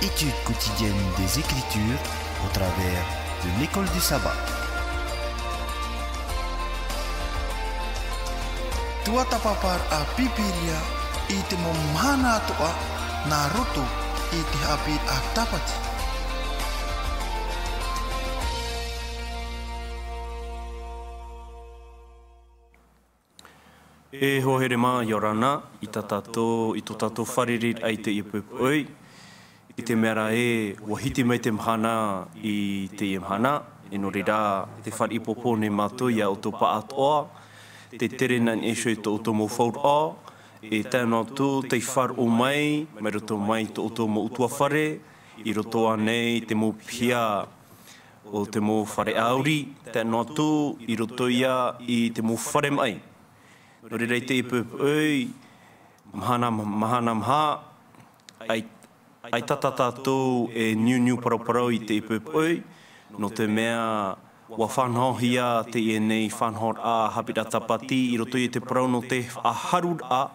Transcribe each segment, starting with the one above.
étude quotidienne des Écritures au travers de l'école du sabbat. Tua tapapar a Haapiiraa i te momana atoa na roto i te Haapiiraa Sabati. E hohere mā yorana i tō tātou wharerir ai te ipupui. I te mera e wahiti mai te mhana i te mhana. E nori rā te wharipopo ne mātou ia o tō paatoa. Te tere nan e shoi tō tō mō whaura. E tēnā tō te whar o mai, mai roto mai tō tō mō utua whare. I roto anei te mō pia o te mō whare auri. Tēnā tō i roto ia i te mō whare mai. Nori rei te ipupui, mahana maha, ai tata tātou e niu paraparau i te ipupui, no te mea wa whanhohia te e nei whanhor a Haapiiraa Sabati, i roto i te parau no te aharur a,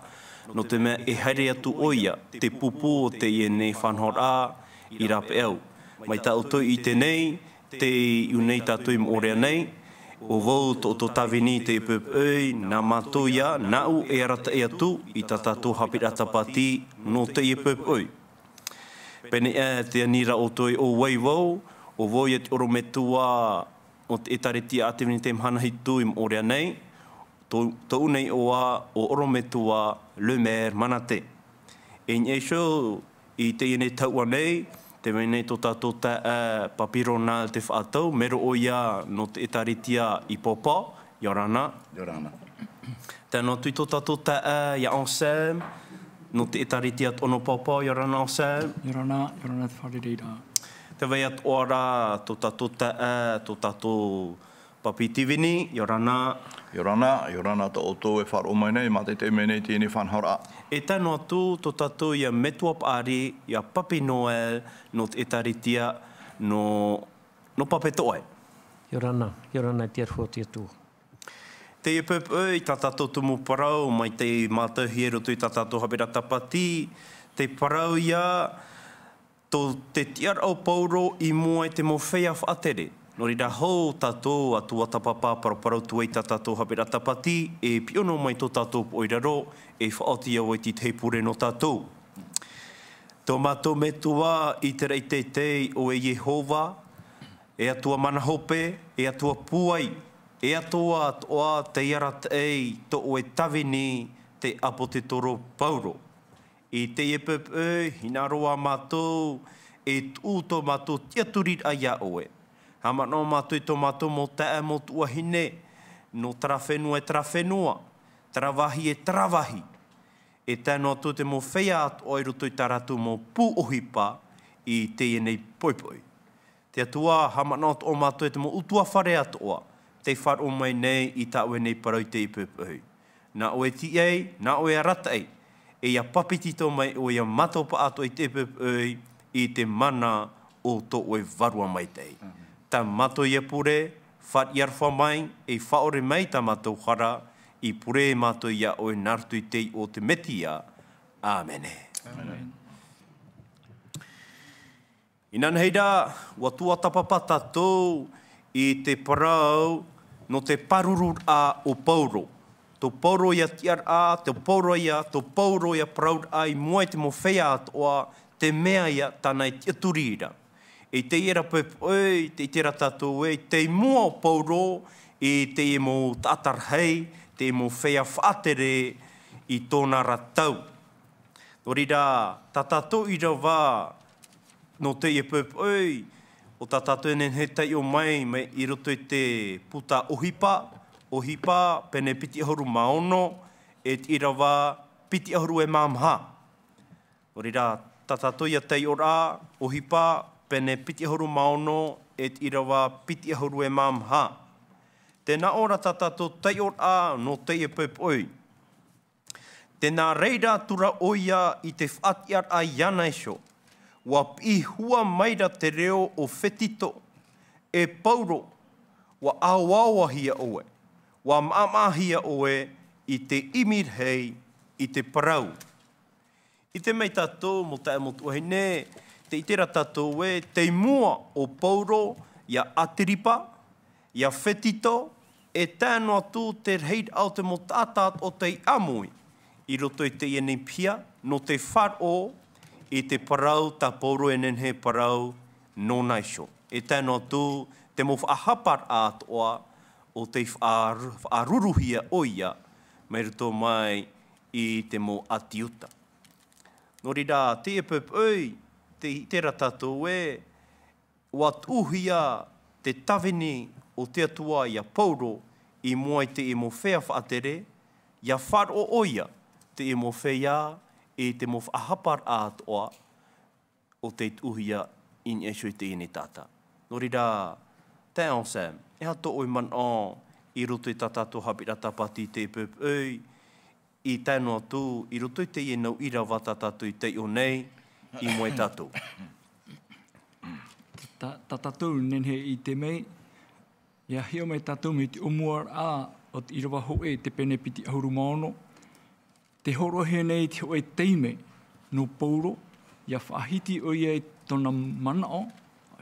no te mea e haere atu oia, te pupu o te e nei whanhor a i rape au. Mai ta uto i te nei, te iunei tātou i Moorea nei, o vau tō tawini te ipupui, nā mātou ia, nāu e arata e atu i tā tātou Haapiiraa Sabati no te ipupui. Pene e te anira o toi o waivau, o vau ia te orometua o te etareti a te te mhana hitu i Moorea nei, tō nei oa o orometua le maire manate. E nye show i te ine taua nei, te mene tō tātou ta papirona te whaatau, mero o ia no te etaritia i popa, Yorana. Yorana. Tēnā tui tō tātou ta ia Ansem, no te etaritia tono popa, Yorana Ansem. Yorana te wharereira. Te wei at ora tō tātou ta tō tātou papitivini, Yorana. Yorana tō oto e whar o mai nei, mā te mene te ini whanhora. E tēnā tū tō tātou ia metua pāri, ia papi Noel, no te etaritia, no pape toe. Yorana te arwhoti atu. Te ipupui, tā tātou tumu parau, mai te mātou hiero tui tā tātou Haapiiraa Sabati, te parau ia, tō te tiar au pauro i mua te mo whea whaatere. Nori rā hou tātou atua tapapa paraparau tuei tā tātou Haapiiraa Sabati, e piono mai tō tātou poiraro, e whaoti au i te teipure no tātou. Tō mātou metua i te rei teitei o e Jehova, e atua mana hope, e atua puai, e atua atoa te iarat ei tō o e tawini te apo te toro pauro. I te epupui, hina roa mātou, e tū tō mātou tiaturit a ia oe. Hama no mātou i tō mātou mō tae mō tua hine, no trawhenua e trawhenua, travahi e travahi. E tēnā tō te mō whea atu oi roto i taratu mō pū ohipa i te enei poipoi. Te atua, hama no tō mātou e te mō utua whare atoa, te whar o mai nei i tā ue nei parau te ipupui. Nā oe ti ei, nā oe arata ei, e ia papiti tō mai o ia matopa ato i te ipupui i te mana o tō oe varua mai tei. Tā mato ia pure, what iarwha mai, e whaore mai tā mato hara, i pure mato ia oe nartu i tei o te metia. Āmene. Amen. Inan heira, watua tapapa tātou i te parau no te parurur a o pauro. Tō pauro ia tiar a, tō pauro ia praur a i mua te mo whea atoa, te mea ia tāna i tiaturira. E te ira pepoi, te tira tātou e, te mua o pauro, e te e mo tātarhei, te e mo whea whaatere i tōna ratau. Nori rā, tā tātou i rawa no te e pepoi, o tā tātou enen he tei o mai i roto i te puta ohipa, pene piti ahuru maono, e te i rawa piti ahuru e mamha. Nori rā, tā tātou ia tei o rā, ohipa, pene piti ahuru maono et irawa piti ahuru e mamha. Tēnā ora tātātou tei o a no tei e pepoi. Tēnā reira tura oia i te whaatiar a iana esho. Wa pi hua maira te reo o whetito. E pauro. Wa awawa hia oe. Wa maamahia oe i te imir hei i te parau. I te mei tātou mo tae motu hei ne. te itera tātou e te mua o pauro ia atiripa, ia whetito, e tēnō atu te heid au te mo tātāt o te amui, i roto i te ienei pia, no te wharo, i te parau, tā pauro e nenhe parau, no naisho. E tēnō atu, te mo whaahapar ātoa, o te whaaruruhia oia, mai roto mai i te mo atiuta. Nori rā, te e pēpoi, te itera tātou e, wat uhia te tawini o te atua ia pauro, i mua i te e mo whea whaatere, ia wharo oia, te e mo whea, e te mo whaahapar ātoa, o te uhia in esho i te ine tata. Nori rā, te ao Sam, e hato oi man o, i roto i tatato Haapiiraa Sabati te pēpoi, i tēnō atu, i roto i te ienau ira wata tātou i te o nei, i moe tātou. Tātou nenhe i te mei, ia heo mai tātou me te omuar a o te irawa hoe te pene piti ahuru maono. Te horo he nei te hoe teime no pauro, ia whahiti o ia i tona manao,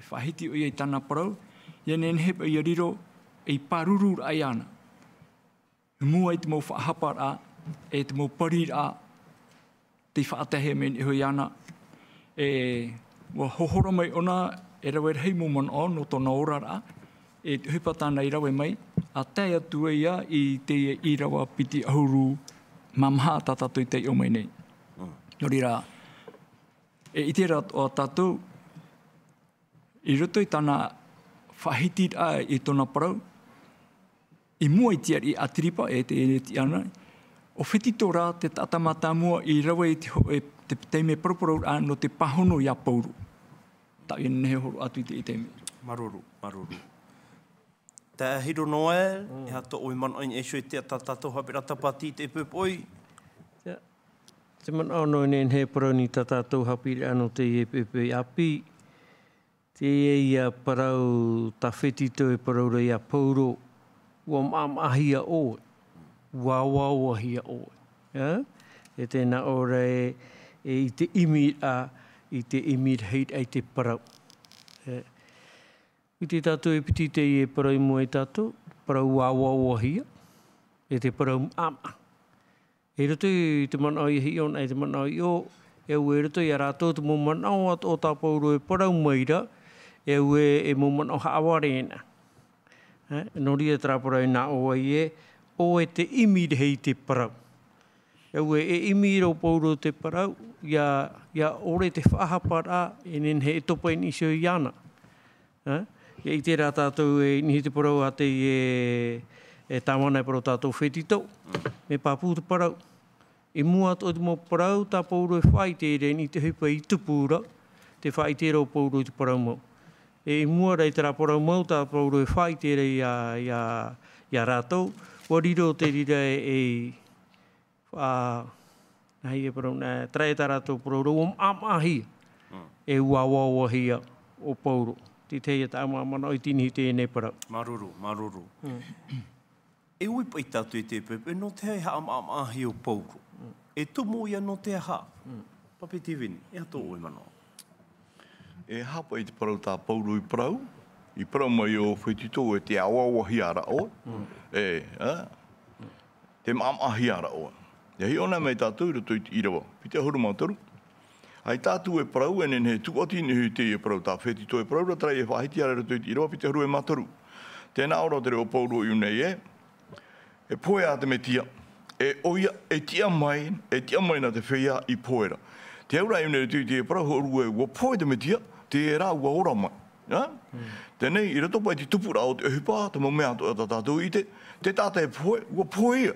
whahiti o ia i tana parau, ia nenhe pa ia riro i parurur ai ana. Mua i te mau whaahapar a, e te mau parir a, te whaatehe men e hoi ana, e wa hohora mai ona, e rawe hei mo man o no tona orara, e hupa tāna i rawe mai, a tei atu ia i te i rawa piti ahuru mamha tātou i te o mai nei. Nori rā, e i te rā o tātou, i roto i tāna whahitir a i tona parau, i mua i tiar i atiripa e te ene ti ana, o whetito rā te tatamata mua i rawe i te teime paraparau a no te pahono i a pauru. Ta i nehe horo atu i te teime. Maruru, maruru. Te hiro noel, e hato oi man oin e shoi te tātou Haapiiraa Sabati te pēpoi. Te man ono nen he parau ni tātou Haapiiraa no te e pēpoi api. Te e ia parau ta whetito e parau rei a pauro. Ua mamahia oe. Wawawahia oe. E tēnā ora e i te imir a, i te imir heit ai te parau. I te tātou e piti te i e parau i mua i tātou, parau wawawahia, e te parau ama. E roto i te manao i hion, e te manao i o, e ue roto i a rātou te mo manao o tā pauro e parau maira, e ue e mo manao haawarena. Nori e trāparau nā oa i e, o e te imir hei te parau. E ue e imir o pauro te parau, ia ore te whaahapara, e nen he e topa in isio i ana. Ia i te rā tātou e nihi te parau a te e tāwana e parau tātou whetito, me pāpū te parau. E mua o te mo parau, tā pauro e whai te re, ni te hupa i tupura, te whai te rau pauro i te parau mau. E mua rei te rā parau mau, tā pauro e whai te re ia rātou, wariro te rira nahi e parau, trai tā rātou parau, o amahi, e wawawahia o pauro. Te teia tā mana o tini te e ne parau. Maruru, maruru. E ui pai tātou i te pepe, no te hei ha-amahi o pauro. E tumu ia no te ha. Papi Tivini, e hato oi mano. E hapa i te parau tā pauro i parau mai o whetito e te awawahi ara o. Te maamahi ara o. E hi ona mai tātou i roto i te irawa, pite ahuru mātaru. Ai tātou e parau e nene tuoti ni hui te e parau tā whetito e parau ratrai e whahiti ara roto i te irawa, pite ahuru e mātaru. Tēnā ora o te reo pauro i unei e poe a te me tia, e oia, e tia mai na te whea i poera. Te aura i unei te e parau horu e ua poe te me tia, te e rā ua ora mai. Tēnei, i rato pai te tupura o te ehupa, te momea tātou i te tātai e poe, ua poe ia.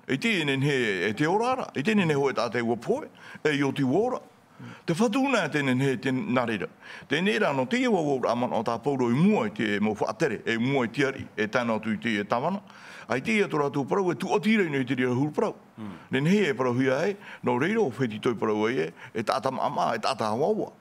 E te nene e te orara, e te nene hoe tātai ua poe, e i o te uora. Te whatuna e tēnen he te narira. Tēnei rā no te iwa wora aman o tā pauro i mua i te mo whaatere, e mua i tiari, e tēnā tu i te e tawana. Ai te ia tō rātou parau e tu otira ino i te ria huru parau. Nen he e parau hia e, no reiro o whetitoi parau e tāta mama, e tāta hawawa.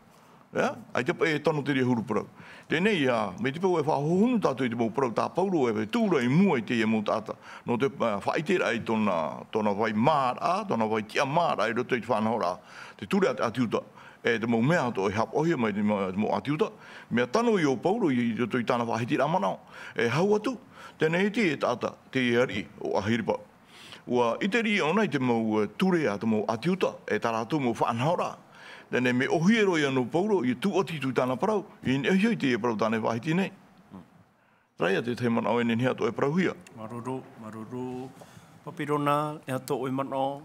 Ai te e tono te ria huru parau. Tēnei ia, me te pau e whahohunu tātou i te mau parau tā pauro e tūra i mua i te e mo tāta. No te whaitera i tōna vai māra, tōna vai tia māra, i roto i te whanahora. Te ture ati uta, te mo mea to e hap ohia mai te mo atiuta. Mea tano i o Paulo i roto i tāna whahiti ramanao. E hau atu, tēnei te e tāta te iari o ahiripa. Ua iteri ona i te mo ture a te mo atiuta, e taratu mo whaanhaora. Tēnei me ohiero i anō Paulo i tu oti tu tāna parau, i nehioi te e parau tāne whahiti nei. Raia te te manao e nenhea to e parauhia. Maruru. Papirona, e ato o i manao.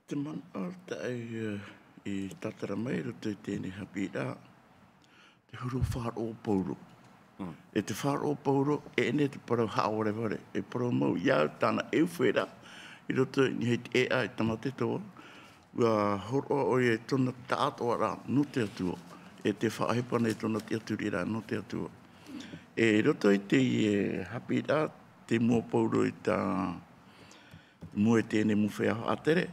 Te manao tae i tatara mai roto i tēnei Haapiiraa. Te huru whāro Paulo. E te whāro Paulo, e ene te parau haore ware. E parau mau iau tāna ewhera. I roto i hei te ea i tamate toa. Ua horo o e tona tātoa rā, no te atua. E te whaahepana e tona te aturi rā, no te atua. E roto i te Haapiiraa, te mua Paulo i tā mua e tēnei muwhea atere.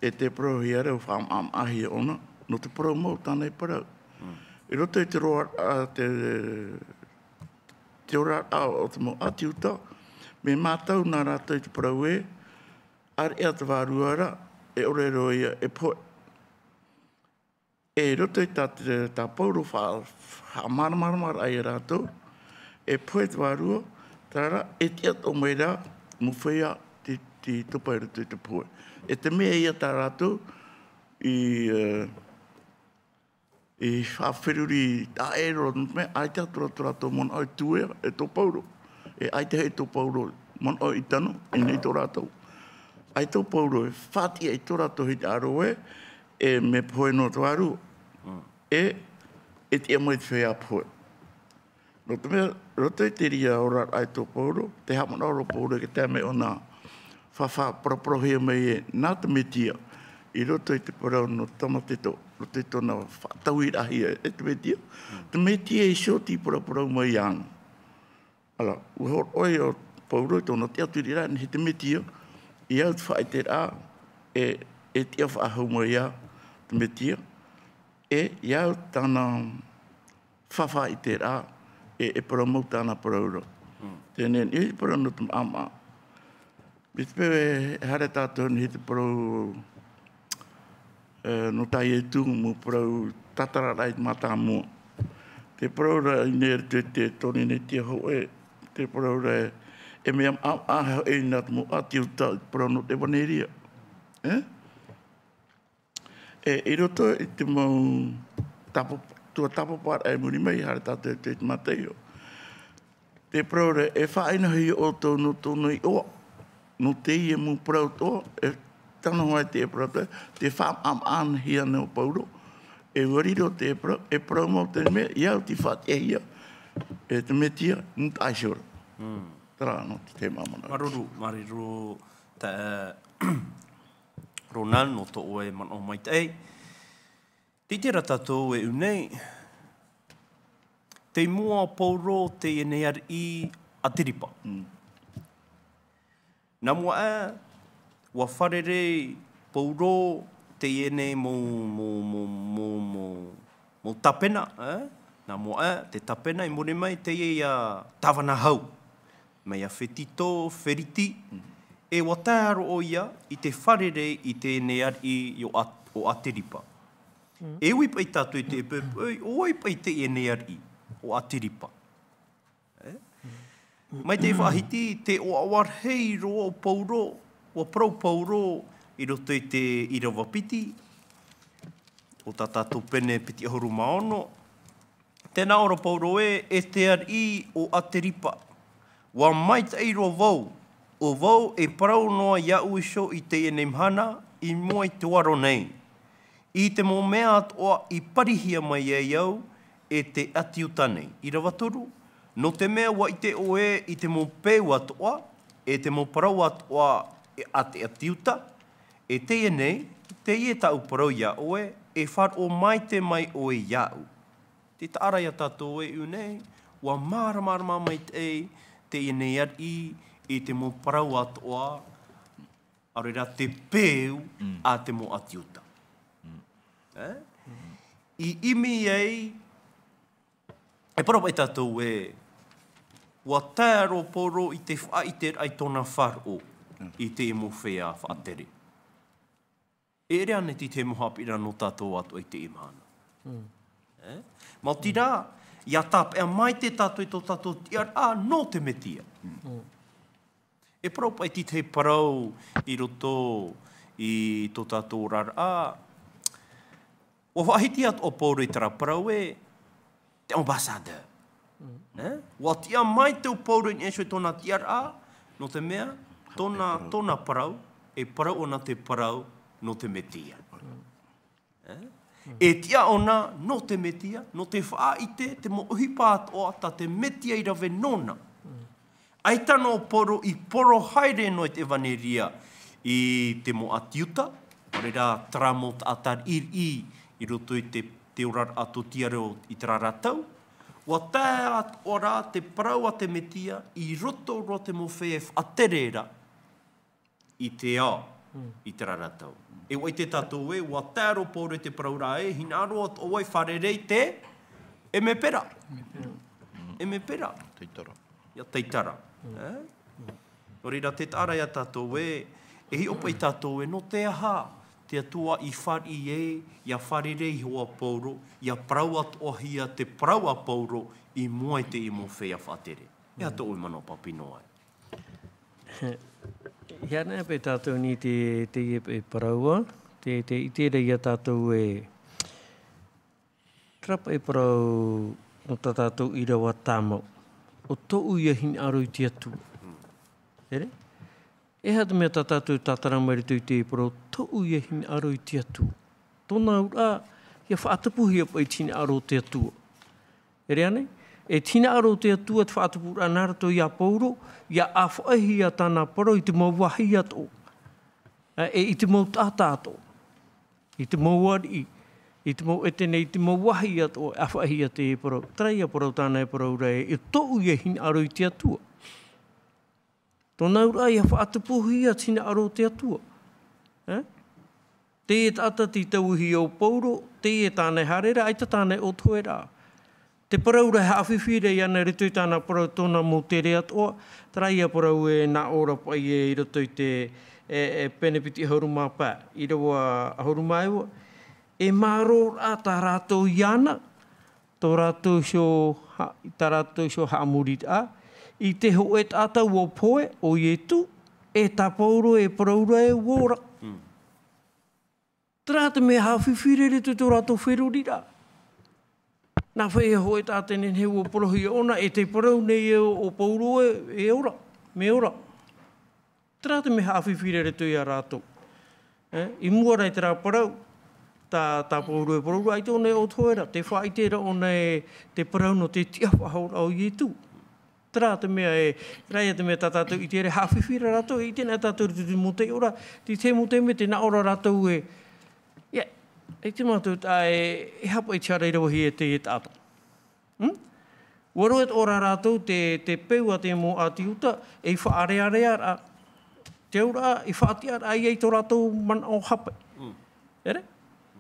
E te parau hiare o whaam ahi ona, no te parau mau tānei parau. E roto i te roa te ora o te mo atiuta, me mātau nā rātou i te parau e, ar ea te wāruara, e ore roia e poe. E roto i tā Paulo wha maramara ai rātou, e poe te wārua, tara e te ato mai rā, mu whea te tupai roto i te poe. E te mea ia tā rātou, i whawheruri tā ero, me ai te atura tō mon ai tuea, e tō Paulo. E ai te hei tō Paulo, mon ai tano, e nei tō rātou. Ai tō Paulo, e whātia i tō rātou hei te aroe, e me poe no tō aru. E te amai te whea poe. No te mea, roto i te ria ora ai tō Paulo, te hamana ora Paulo, ke te me o nā whawha paraprohia mai e nā te metia, i roto i te parau no tamateto, roto i tōna whatau i rahia e te metia. Te metia i shoti paraparau mai anga. Ala, uhor oi o Paulo i tōna te aturi rā, ni he te metia, i au te whae te rā, e te awha ahau mai a te metia, e i au tāna whawha i te rā, e parau mau tāna paraura. Tēnei, i parau no tam ama. Me te pewe hare tātou ni te parau no tai e tūngu mu parau tatara rai mata mua. Te parau ra i nere te toni ne tia hau te parau ra e mea aha e nāt mu atiuta parau no te waneria. I roto i te mau tua tapopara e muri mai hare tātou te mateo. Te parau ra e whainahi o tō no tōnui oa. No te ia mu parau tō, e tana hoa te parau tō, te whaam an hia neo Paulo, e wariro te parau, e parau mau te mea, iau te whate hia, e te metia, nut aishora. Tara no te mamana. Maruru, te ronan no tō oe man o mai te. Te tera tātou e unei, te mua Paulo te enear i atiripa. Nā mua wa wharere Paulo te ene mo tapena. Nā mua te tapena i more mai te ia tawana hau. Mei a whetito, wheriti. E wataro o ia i te wharere i te eneari o atiripa. E ui pai tātou i te epepoi, oi pai te eneari o atiripa. Mai te whahiti, te o awarhei roa o Paulo, o prau Paulo, i roto i te irawapiti, o tā tātou pene piti ahuru maono. Tēnā ora Paulo e te ari o atiripa. Wa mai te eiro vau, o vau e parau noa iau iso i te enemhana, i mua i te waro nei. I te mo mea atoa i parihia mai e iau, e te atiutanei. I rawatoru, no te mea wa i te oe i te mo peu atoa, e te mo parau atoa a te atiuta, e te nei, te ie tau parau ia oe, e whar o mai te mai oe iau. Te taara ia tātou e unei, wa māra mai te nei ari i te mo parau atoa, arera te peu a te mo atiuta. I imi ei, e parapai tātou e, wa tāro poro i te whaiter ai tōna wharo i te emo whea whaatere. E rea ne ti te mohapira no tātou atu i te imahana. Mau tira, ia tāpea mai te tātou i tō tātou tiara no te metia. E parau pai ti te parau i roto i tō tātou rara. O wahiti atu o pauro i tara parau te ambassador. Wa tia mai te o pauro i esho i tōna tiara no te mea, tōna parau, e parau ona te parau no te metia. E tia ona no te metia, no te whaaite, te mo uhipa atoa ta te metia i rawe nona. Aitana o poro i poro haere no te vaneria i te mo atiuta, orera tramot atar i roto i te orar ato tiareo i te raratau. Wa tae ora te parau a te metia i roto ro te mo whee whaterera i te ao i te raratau. E wai te tātou wa tae ro poro te parau rā hina aro o wai wharerei te e me pera. E me pera. Teitara. Ia teitara. O reira te tāra ia tātou e hi opa i tātou no te aha, te atua i whari ia wharerei hoa pauro, ia parau atu ohia te parau a pauro i mua te i mo whea whatere. Ia tō ui mano papino ai. Ia nea pe tātou ni te e paraua, te itere ia tātou e trapa e parau no tā tātou i rawa tāmau. O tōu ia hini aro i te atu. Ere? E hata mea tā tātou tātaramari tui te e parau, tōu ia hini aro i te atu. Tōna ura, ia whaatapuhi apa i tina aro te atua. Ere ane? E tina aro te atua te whaatapuhi anarato i a pauro, ia awhaihi a tāna parau i te mau wahi ato. I te mau tātāto. I te mau wari. I te mau etene, i te mau wahi ato, awhaihi a te e parau. Trai a parau tāna e parau rei, e tōu ia hini aro i te atua. Tōna ura ia whaatapuhi a tina aro te atua. Te e tata ti tauhi o pauro, te e tāne harera, aita tāne o toera. Te parau rei hawhiwhire i ana ritui tāna parau tōna mō te rea toa, trai a parau e nā ora pai e i roto i te penepiti haurumā pā. I rawa haurumā ewa, e māro rā tā rātou i ana, tō rātou sio haamuri tā, i te ho e tātau o poe, o ietu, e tā pauro e parau rei wōra. Tērā te mea hawhiwhire re tō rātou wherurira. Nā whai e hoi tātene he ua porohi ona, e te parau nei o pauro e ora, me ora. Tērā te mea hawhiwhire re tō i a rātou. I mua rei tērā parau, tā pauro e parau, ai tōne o toera, te whaitera ona e te parau no te tiawhahora o ietu. Tērā te mea e, reia te mea tātou i te ere hawhiwhire rātou, i tēnā tātou rutu mo te ora, te mo te me te nā ora rātou e, e te mātou tā e hapa i tiara i rawahi e te e tāta. Waroet ora rātou te peu a te mō atiuta e i whaarearea rā. Te aura i whaatia rā i ei tō rātou man o hapa. Ere?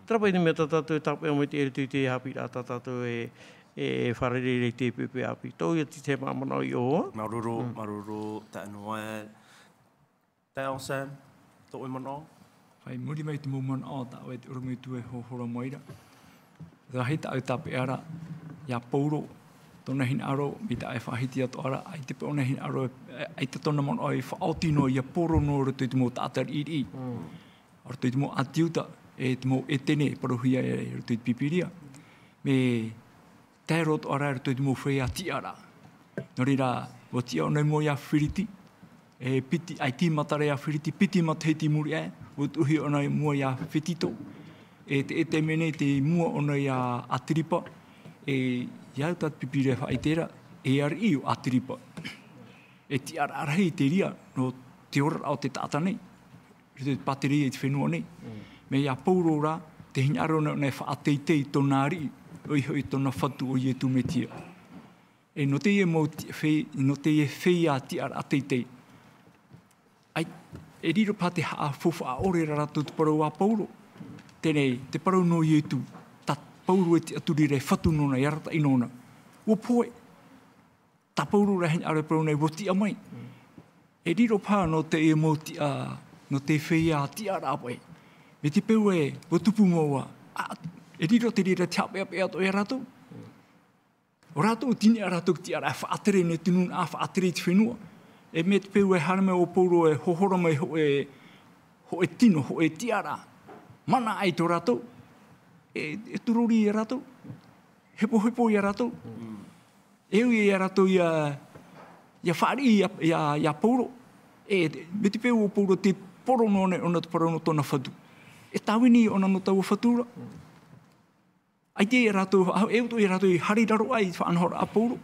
Trapai te mea tātou e tāpea mai te ere tui te Haapiiraa tātou e wharerere te pepe api. Tau ia te mamana i oa. Maruru, ta anoa. Ta on Sam, tō i mana. Whai muri mai te mumana o tā wei te urumui tue ho hora moira. Rahi ta au tape ara, ia pauro, tōna hin aro, mi ta e whahiti ato ara, ai te pe ona hin aro, ai te tōna mon oi whaotino ia poro no ro tui te mo tātar iri. Aro tui te mo atiuta, e te mo etene, parohia e ro tui te pipiria. Me te roto ara ro tui te mo whea ti ara. Nori rā, o tia ona mo ia whiriti, e piti, ai ti matare a whiriti, piti matahiti muri e, o tuhi ona i mua ia whetito. E te mene te mua ona ia atiripa. E iau tat pipire whaitera, e ari o atiripa. E ti arahi te ria, no te ora au te tata nei. Te pateri e te whenua nei. Me ia pauro rā, te hinaro nei whaateitei tōna ari, oi hoi tōna whatu o ietu me tia. E no te e whei a ti ara ateitei. Ai, e riro pā te haa fofa a ore rarato te parau a pauro. Tēnei, te parau no ietu, ta pauro e te aturi rei whatu nona, i arata inona. Ua poe, ta pauro rei hini are parau nei woti a mai. E riro pā no te e moti a, no te whea a ti ara apai. Me te peu e, po tupu maua. E riro te rira te hape ape ato e rato. O rato o tine a rato ki te ara e whaatere ne tunun a whaatere te whenua. E me te peu e harame o pouro e hohora mai ho e tino, ho e tiara. Mana ai to rato. E tururi e rato. Hepo i a rato. Eu i a rato ia whaari ia pouro. E me te peu o pouro te poro none ona te parano tona whatu. E tawini ona no tau whatura. Ai te e rato, eu to i rato i hariraro ai whanhora a pouro.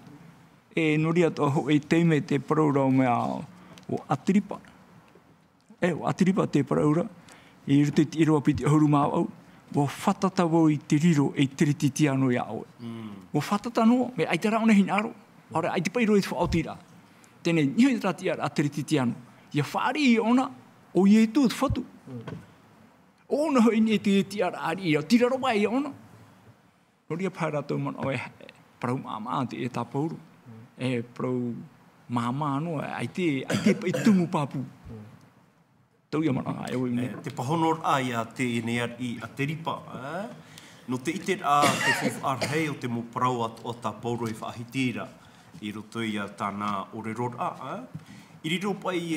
E noria to ho e teime te paraura o mea o atiripa. O atiripa te paraura. E rute te iroa piti ahuru mau au. Wo whatata wau i te riro e tiriti ano ia oe. Wo whatata no, me ai te rao na hinaro. Ora, ai te pairo i te whaotira. Tene, niho i rati a tiriti ano. Ia whaari i ona, o i e tu te whatu. Ona hoi ni e te tiara ari i tira roa i ona. Noria pai rato man oe parau mama te e tā pauru. E parau mama no, ai te tumu papu. Tau ia mana ai oi me. Te pahonor ai a te inear i a te ripa. No te iter a te fofu arhei o te mo parau o tā pauru e whaahitira. I roto i a tāna oreror a. I riro pai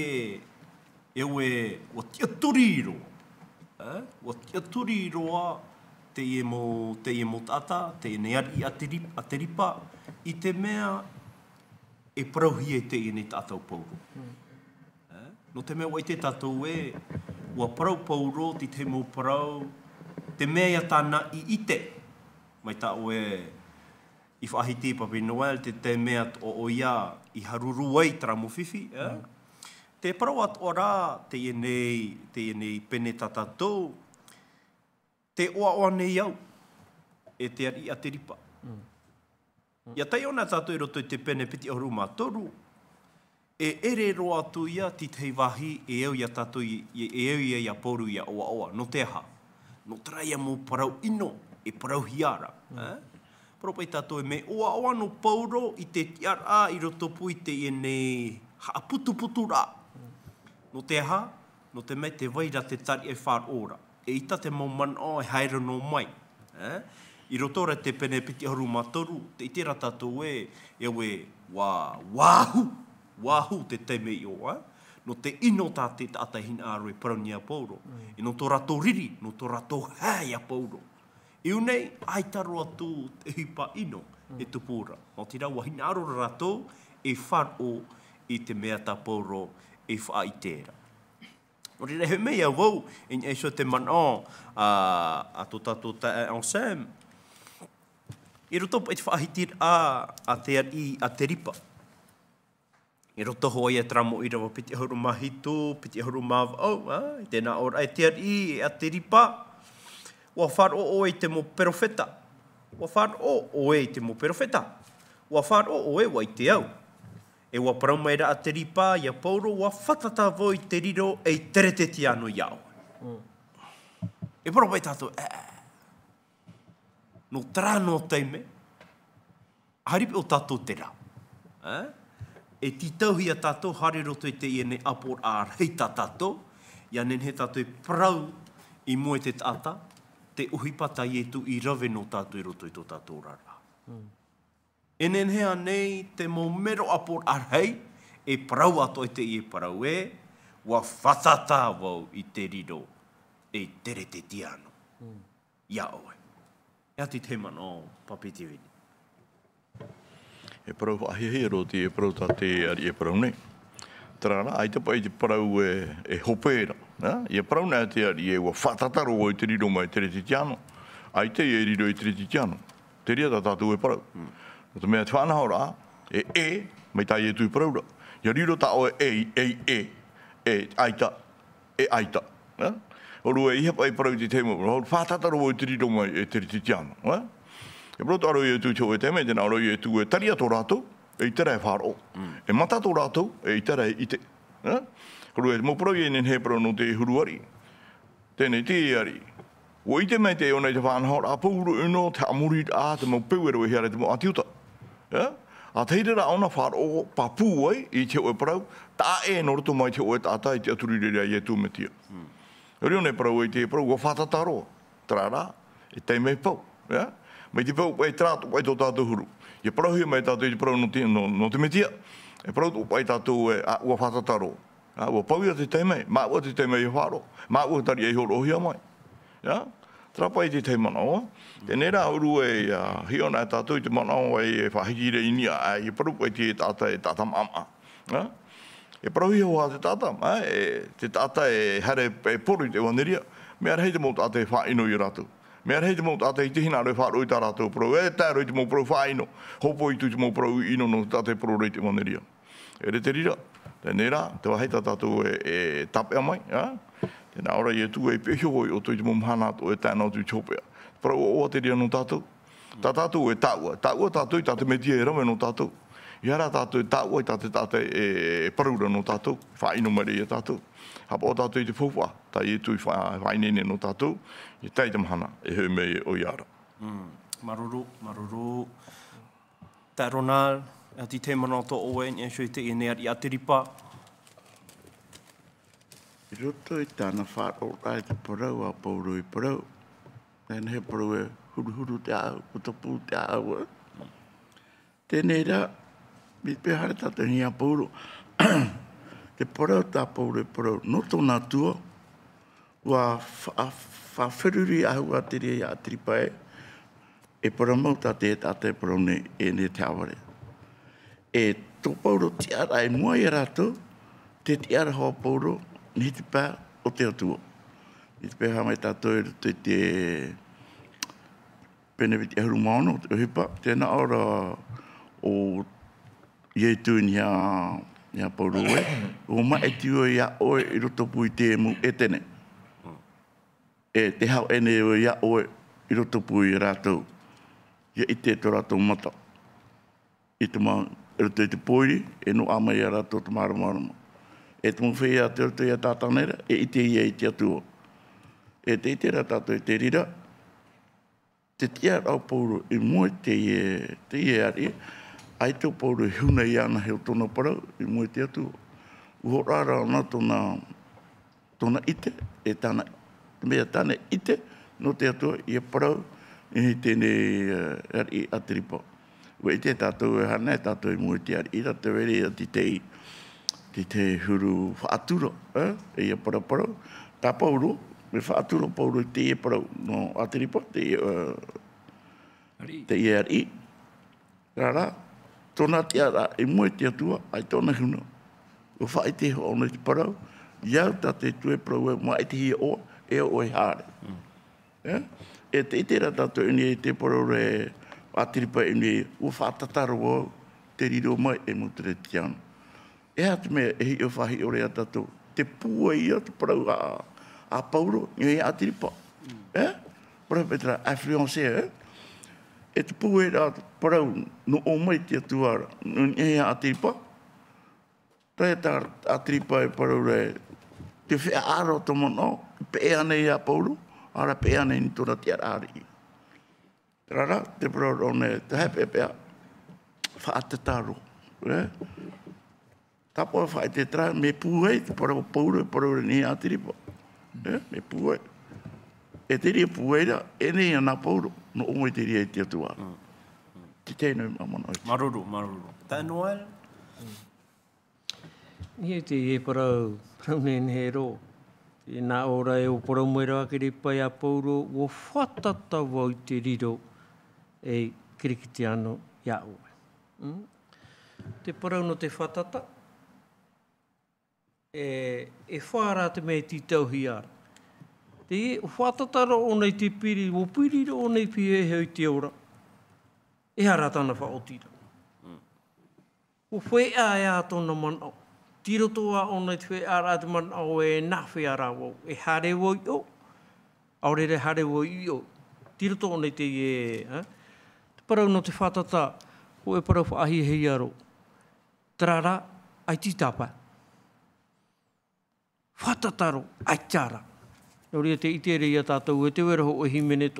e o tia turiro. O tia turiro te e mo tata, te inear i a te ripa. I te mea e parauhi e te ine tātou pauru. No te mea wai te tātou ua parau pauro, te mo parau, te mea ia tāna i ite. Mai tā oe i whaahiti papi Noel, te mea o ia i haruru ai tara mo whiwhi. Te parau at ora, te enei pene tātou, te oa nei au, e te ari a te ripa. Ia tai ona tātou i roto i te pene piti ahuru mātoru, e ere roa atu ia ti tei wahi e au ia tātou e au ia poru ia oa oa, no te aha. No traia mo parau ino, e parau hiara. Parau pai tātou e me oa oa no pauro i te tiara i roto pui te ene haaputu rā. No te aha, no te mei te waira te tari e whār ora. E ita te mauman o e haere no mai. I roto re te pene piti haru matoru, te itera tātou wāhu te teime i oa. No te ino tā te atahina aro e parau ni a pauro. E no tō rato riri, no tō rato hai a pauro. I unei, ai taro atu te hipa ino e tupura. No te rau ahina aro rato e wharo i te mea tā pauro e whaitera. O re rehe mea wau, e so te mana a tō tātou ta Ansem. I roto pa i te whaahitir a te ari a te ripa. I roto hoa i a tramo i rawa piti ahuru mahito, piti ahuru mawau, i tēnā ora e te ari a te ripa. Ua wharo o e te mo perofeta. Ua wharo o e te mo perofeta. Ua wharo o e wai te au. E ua parau mai ra a te ripa, ia pauro, ua whatata voi te riro e terete ti anu iau. E parau pai tātou, no trano teime, haripe o tātou te rā. E ti tauhi a tātou, hare roto i te iene apor a rei tā tātou, ia nen he tātou e parau i moe te tāta, te uhipata i etu i rawe no tātou i roto i tō tātou rara. E nen hea nei te mo mero apor a rei, e parau ato i te i e parau ua whatata wau i te riro, e tere te tiano. Ia oe. Ea ti te man o papiti vini. E parau whaahihia roti e parau tā te ari e parau nei. Tarana, ai te pai te parau e hopera. I e parau nei te ari e ua whatataro o i te riro mai tere te tiano. Ai te e riro i tere te tiano. Te ria tā tātou e parau. Te mea te whanahora mai tai e tui parau ra. Ia riro tā o aita. O rua iha pai parau te teimo. Whatataro o i te riro mai e tere te tiano. E proto aro i e tū tō e teme, tēnā aro i e tū e taria tō rātou, e i tera e whāro. E mata tō rātou, e i tera e ite. Koro e mo parau i e nen he parau no te huruari. Tēnei te ari. O i te mei te ona i te whanahora, a pauru uno, te amuri a, te mau peuero e hiare te mo atiuta. A teirera ona whāro papu ai, i te oe parau, tā e no roto mai te oe tātai te aturirere i e tū metia. Rio ne parau e te parau, wa whatataro. Trara, e te mei pau. Mai te pau, e trato, pai tō tātou huru. E parau hia mai tātou i parau no te metia. E parau tō pai tātou e wa whatataro. Wa pau ia te te mei, maa ua te te mei wharo. Maa ua tari e horo hia mai. Trapa i te te mana o. Te nera uru e hiona e tātou i te mana o e whahikire inia e parau pai te tāta e tāta mama. E parau hia hoa te tāta, te tāta e hare e poru i te waneria. Mea rei te mō tāta e whaino i rātou. Mea rei te mō tāta i te hina rei wharo i tā rātou parau. E tā rei te mō parau whaino. Hopo i tu te mō parau ino no tāta e parau rei te waneria. E re te rira. Te nera, te waheita tātou e tapea mai. Tēnā ora i e tū e pehio hoi o tui te mō mhana to e tēnā tui chopea. Parau o te ria no tātou. Tā tātou e tāua. Tāua tātou i tātou metia e rawe no tātou. I ara tātou e tāua i tātou e paraura no tātou. Whaino mare i tātou. Hapa o tātou i te whauwha. Tā i e tui whainene no tātou. I tai te mahana e heu mei o i ara. Maruru, maruru. Tā ronal, a ti te mana to oe, ni e shui te i nea i atiripa. I roto i tāna whāro rai te parau a pauru i parau. Tēne he parau e huru te au, utapu te au. Tēne rā, mi pehare tātou ni a pauru. Te parau tā pauru i parau, no tōna tua, wa whawhiruri ahu a te rea i atiripa e parau mau tāte e tāte parau ne e ne te aware. E tō pauru tiara e mua i rātou, te tiara hoa pauru, ni te pā o te atua. Ni te pā mai tātou e te peneviti ahuru maono, te ohipa, tēnā ora o ieitu ni a pauru e. O ma e tio i a oe i roto pui te emu e tene. E te hao ene o i a oe i roto pui i rātou. Ia i te to rātou mata. I te maa, e roto i te poiri, e no ama i a rātou te maramarama. E te mwhai a te roto i a tātanera, e i te ia i te atua. E te i te rātou i te rira, te tia rau pauru i mua te ia ari, ai tō pauru i huna i ana heo tōna parau, i mua te atua. Uho rara ana tōna ite, e tāna, mea tāna ite, no te atua, i a parau, i tēne ari atiripa. Ua i te tātou e hana, e tātou i mua te ari, i rata vere a te huru whaatura, e ia parau. Tā pauru, me whaatura pauru i te ia parau no atiripa, te ia ari. Rara, tōna te ara, e mua te atua, ai tōna huna. O wha i te ho ona te parau, iau tā te tue parau e mua i te hia oa, e o e haare. E te itera tātou ini e te parau re atiripa ini, ua whaatataro o te riro mai e mutere tiana. E hata mea e hi o whahi o rea tātou, te pua ia te parau a pauro, i e atiripa. Parau petra, affluencé, e te pua e rā parau no o mai te atuara, i e atiripa. Rai tā atiripa e parau re, te whea aro to mono, pe e ane i a pauro, ara pe e ane ni tōna te arari. Rara, te parau rone, te hepe pea, whaatataro. Tāpua whae te tra, me pūhei, te parau pauro ni atiripa. Me pūhei. E te ria pūheira, e nei ana pauro, no omoi te ria i te atua. Te tēnei mamana. Maruru. Tā Noel? Ni te e parau nen he ro. E nā ora e o parau mai rawa kere pai a pauro, o whatatawa i te riro e kirikiti ano ia oe. Te parau no te whatata, e whāra te mei ti tauhi ara. Te e whatatara o nei te piri, o piri o nei piri e hei te ora, e hara tāna whaotira. O whea e a tōna manao. Tiro toa o nei te whea a te manao e nā whea rāwau. E hare woi o, aurere hare woi o. Tiro toa o nei te e, te parau no te whatata, o e parau whaahi hei aro. Trara, ai ti tāpai. Whatataro, ai tāra. Nori te itere ia tātou, e te wera ho o himene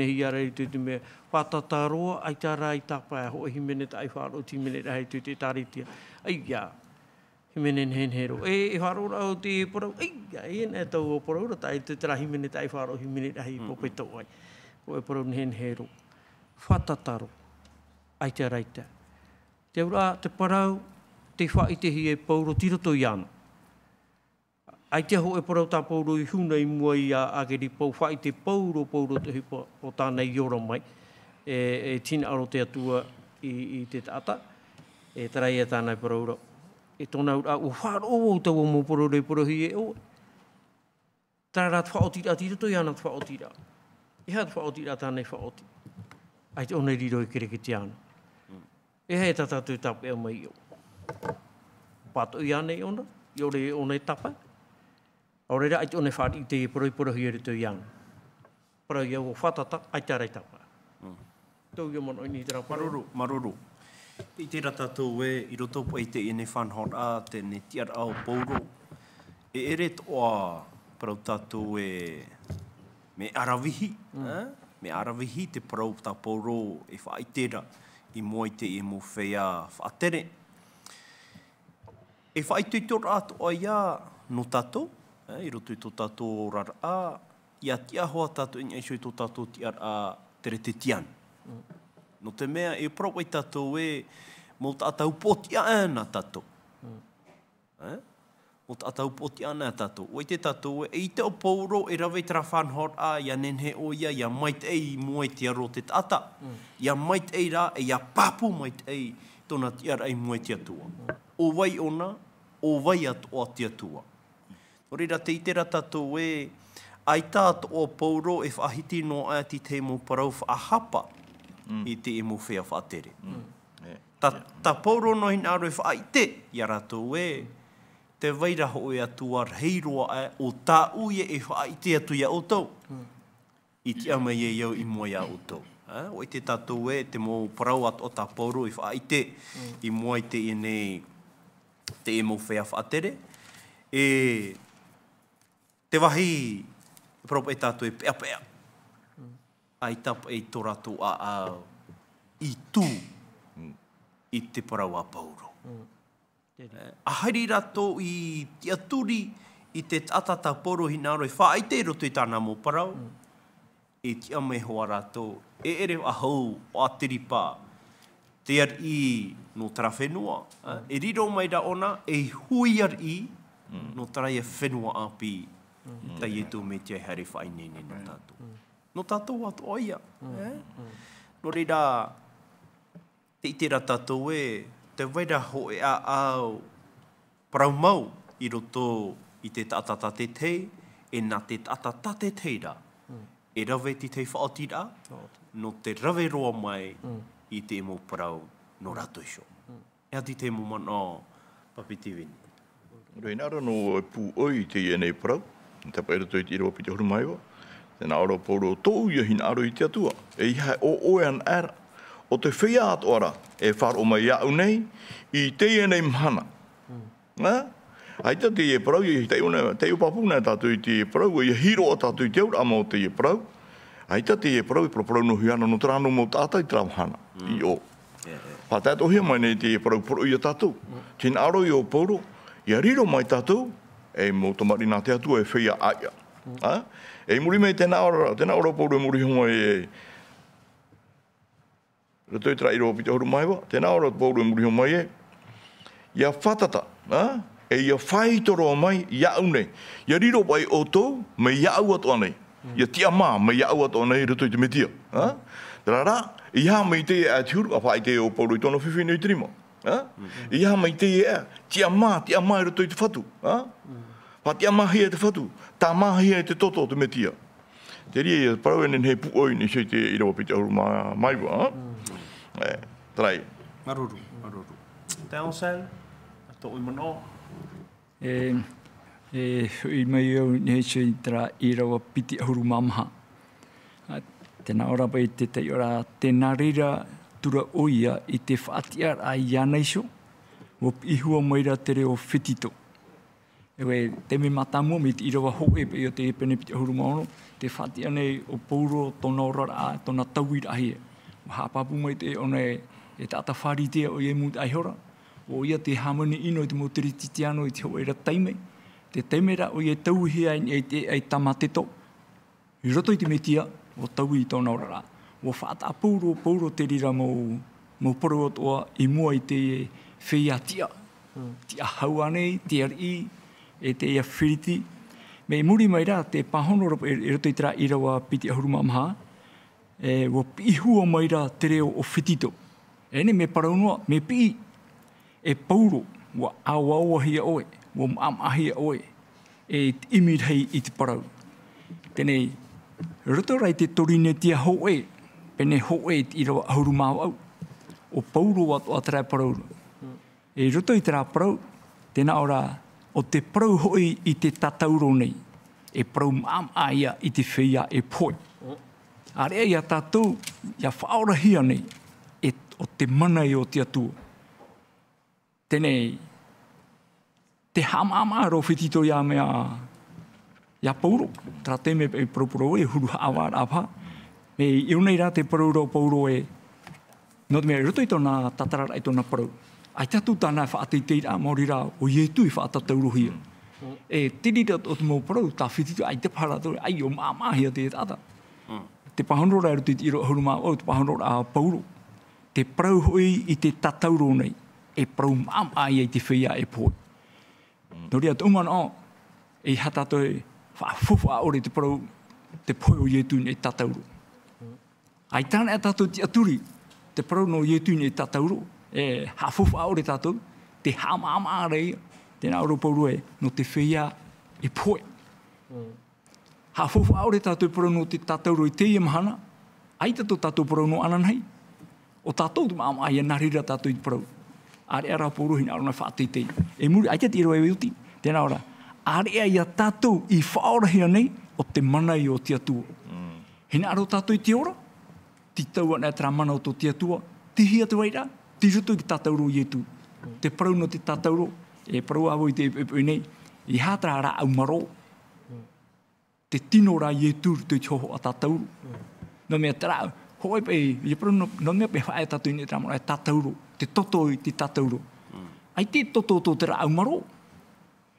hi ara i te mea. Whatataroa, ai tāra, ai tāpai, ho o himene ai whāro ti mene rei te taritia. Ai ia, himene hen hero. E wharo rau te porau, e nē tau o porau, tai te tera himene tai wharo himene ahi pope tau ai. O e porau hen hero. Whatataro, ai te reita. Te ura, te parau, te whaitehi e pauro tiroto i ana. Ai te ho e porau tā pauro i huna i mua i a ageri pau whaite pauro te hipa o tānei iora mai. E tina aro te atua i te tata. E tarai e tānei paraura. E tōna ura, o whāro o tau o mō porore porohi e o. Tara rāt whaotira, tiroto i ana whaotira. E hea whaotira tānei whaoti. Ai te onei riro i kereke te ana. E hea tata tū tapu e mai o. Pato i ana i ona, i ore ona i tapa. Aurera, ai te one whaari i te porohi e rito i ana. Parau i au o whatata, ai te arei tapa. Tau i o mono i ni te rā paruru. Maruru. I te rata tō e, i roto po i te ene whanhon a, te ne tiar ao pauro. E ere toa parau tātou e me arawihi. Me arawihi te parau tā pauro e whaitera i mua i te e mo whea whaatere. E whaitui tō rātu a ia no tātou, i roto i tō tātou rara a, ia tia hoa tātou inga iso i tō tātou tiar a tere te tian. No te mea, e parau i tātou e, mō tātou poti ana tātou. Mō tātou poti ana tātou. O i te tātou e, i te o pauro, e rawe tera whanhor a, ia nenhe o ia, ia mait ei mua i te aro te tata. Ia mait ei rā, e ia papu mait ei, tōna tiara ei mua i te atua. O wai ona, o wai atoa te atua. O reira te itera tātou e, ai tātou o pauro, e whahiti no ati te mō parau whaahapa. I te e mo whea whaatere. Ta pauro no hin aro e whaite, ia rātou e, te wairaho e atua heiroa e, o tā uia e whaite atu ia o tau. I te ama e iau i mua ia o tau. O i te tātou e, te mō parau ato o tā pauro e whaite, i mua i te ene, te e mo whea whaatere. E, te wahi, propa e tātou e pea pea. Ai tapa e tō rātou a i tū i te parau a pauro. A hairi rātou i te aturi i te tatata pauro hinaro e whaite i roto i tāna mō parau. E te ame hoa rātou e ere ahau o atiripa te ar i no tara whenua. E riro mai ra ona e hui ar i no tara e whenua api tai e tō me te haere whainene no tātou. No tātou atu oia. No reira, te itera tātou e, te waira ho e a au parau mau i roto i te tatata te te, e nā te tatata te teira. E rawe ti te whaotira, no te rawe roa mai i te mo parau no rato iso. E ati te mo mana papiti vini. Reinara no e pū oi te ienei parau, te paira toi te irawa pite huru mai wa. Tēnā ora pauro tōu ia hina aro i te atua. E iha o oean ara. O te whia ato ara e wharo mai iau nei i te ienei mhana. Aita te e parau i te upapuna tātou i te parau. I hiro a tātou i te aura ama o te e parau. Aita te e parau i parau no hiana no tarano mo tātai tera mhana. I o. Pātēto hia mai nei te e parau poro i a tātou. Tēnā aro i o pauro. I a riro mai tātou. E mo tamari nā te atua e whia aia. E muri mei tēnā ora pauro e muri honga e rato i tera iro pita huru mai wa. Tēnā ora pauro e muri honga e ia whatata. E ia whaitoro mai iau nei. Ia riro pai o tō me iau ato anei. Ia tia mā me iau ato anei rato i te metia. Rara, ia mei te e tiuru a whai te o pauro i tono whiwhi nei trima. Ia mei te e tia mā i rato i te whatu. Patia mahi e te whatu, tā mahi e te toto te metia. Te ria e parau enen hei puoi ni sei te irawa pite auru maiwa. Trai. Maruru. Te ansel, a tō i mano. Hui mai au ni sei tera irawa pite auru mamaha. Tēnā ora pai te tei ora tēnā rira tura oia i te whaatiar a ianaiso, o ihua maira tere o whitito. Ewe, te me matamua me te irawa hoe pe o te epene pite ahuru maono, te whati anei o pauro tōna orara a, tōna tauira ahi e. O hāpapu mai te ona e tata whari te o e mut aihora, O ia te hamani ino i te moteri titiano i te hoa ira taime. Te taime ra o ia tau hia ai tamateto. I roto i te metia o tau i tōna ora rā. O whaata pauro te rira mo poro atoa i mua i te whia tia. Tia hau anei, te ari, e te ia whiriti. Me i muri mai rā, te pahono e roto i tera i rawa piti ahuruma maha. O pihua mai rā te reo o whitito. Ene me paraunua, me pi e pauro, wa awaua hia oe, wa maamahia oe, e imirhei i te parau. Tenei, roto rai te torine tia hoe, pene hoe i rawa ahuruma au. O pauro watu a tera parau. E roto i tera parau, tēnā ora, o te parau hoi i te tatauro nei, e parau maamahia i te whia e poi. Area ia tātou, ia whaorahia nei, o te mana i o te atua. Tenei, te hama ro whitito ia mea, ia pauro, tra te me e proporo e huru haawa rāpha. Me iu nei rā te pauro e, no te mea roto i tōna tatarara i tōna parau. Ai tatu tāna whaatei rā maori rā, o ietu i whaatataurohia. E tirira o te mau parau, tā whitito, ai te paratu, ai o maamahia te tata. Te pahono rā roto i iro huruma o, te pahono rā pauro. Te parau hoi i te tatauro nei, e parau maamahia i te whia e poi. Nō rea tūmana o, e hatato e whaafufa ore te parau, te poi o ietu nei tatauro. Ai tāna e tātou te aturi, te parau no ietu nei tatauro, e haafufa ore tātou, te hama rei, tēnā oro pauro e, no te whia e poi. Haafufa ore tātou parau no te tatauro i te ia mahana, ai tātou parau no ananhei. O tātou te maamahia narira tātou i te parau. Are ara poro hina arona whaatei. E muri, ai te tiro e uti, tēnā ora. Are ia tātou i whaorahia nei o te mana i o te atua. Hina aro tātou i te ora, ti taua nei tera mana o tō te atua, ti hia te waira, ti ruto i tātauro i etu. Te parau no te tātauro, e parau awo i te epe nei, i hātara rā au maro. Te tino rā i etu ruto i te hoho a tātauro. No mea tera, hoi pe, i parau no mea pe whae tātou i nei tera mana e tātauro. Te toto i te tātauro. Ai te toto tō te rā au maro.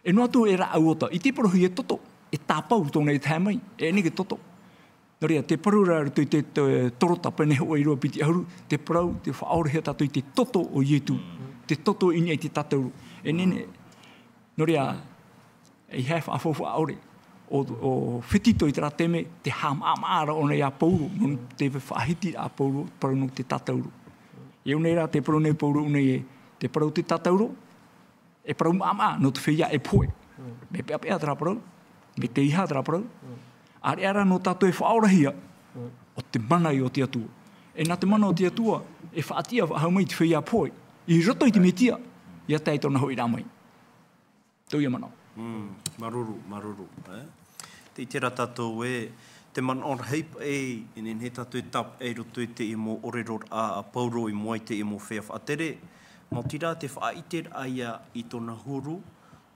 E no atu e rā au ota. I te parohi e toto. E tāpau tōna e tāmai. E neke toto. Nō rea, te paru rā ruto i te torota pene hoa i rua piti ahuru. Te parau, te whaorehea tātou i te toto o ietu. Te toto i nei te tātauro. E nene, nō rea, e hea whaafofa aore. O whitito i te rā teme, te hāmaara o nei a pauro. No te whaahiti a pauro, parau no te tātauro. E unei rā te parau nei pauro unei e te parau te tātauro, e parau maama no te whia e poe. Me pea tera parau, me te iha tera parau. Are ara no tātou e whaorahia o te mana i o te atua. E nā te mana o te atua, e whaatia whahau mai te whia poe. I roto i te metia, ia tei tōna hoi rā mai. Tau ia mana. Maruru. Te itera tātou e, te man on heip e, inen he tātou e tap e roto i te imo oreror a pauro i moai te imo whea whaatere. Mō tira te whaaiter aia i tōna huru,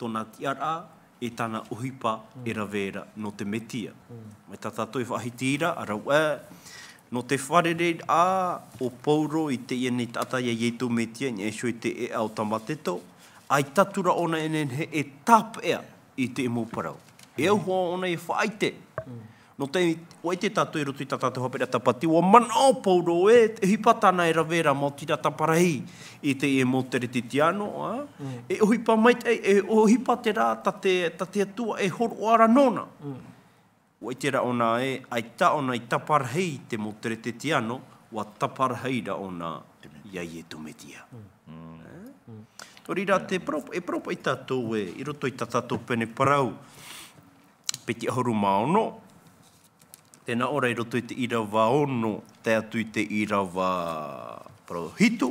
tōna tiara, e tāna uhipa e ravera no te metia. Mai tā tātou e whaahitira, arau no te wharere a o pauro i te iene tata ia ietu metia, ni e shoi te e au tamateto, ai tatura ona enen he e tap ea i te imo parau. E au hoa ona e whaaite. No te, oi te tātou i roto i tātou hapera tapati, o mana o pauro e, e hipatana e ravera mō tira taparahi i te e mō tere te tiano, e ohipa mai, e ohipa te rā ta te atua e horo ara nona. Oi te rā ona e, ai ta ona i taparahi te mō tere te tiano, wa taparahi ra ona iai e tumetia. Tori rā te propa i tātou e, i roto i tātou pene parau, peti ahoru maono, tēnā ora i roto i te irawa ono, te atu i te irawa hitu.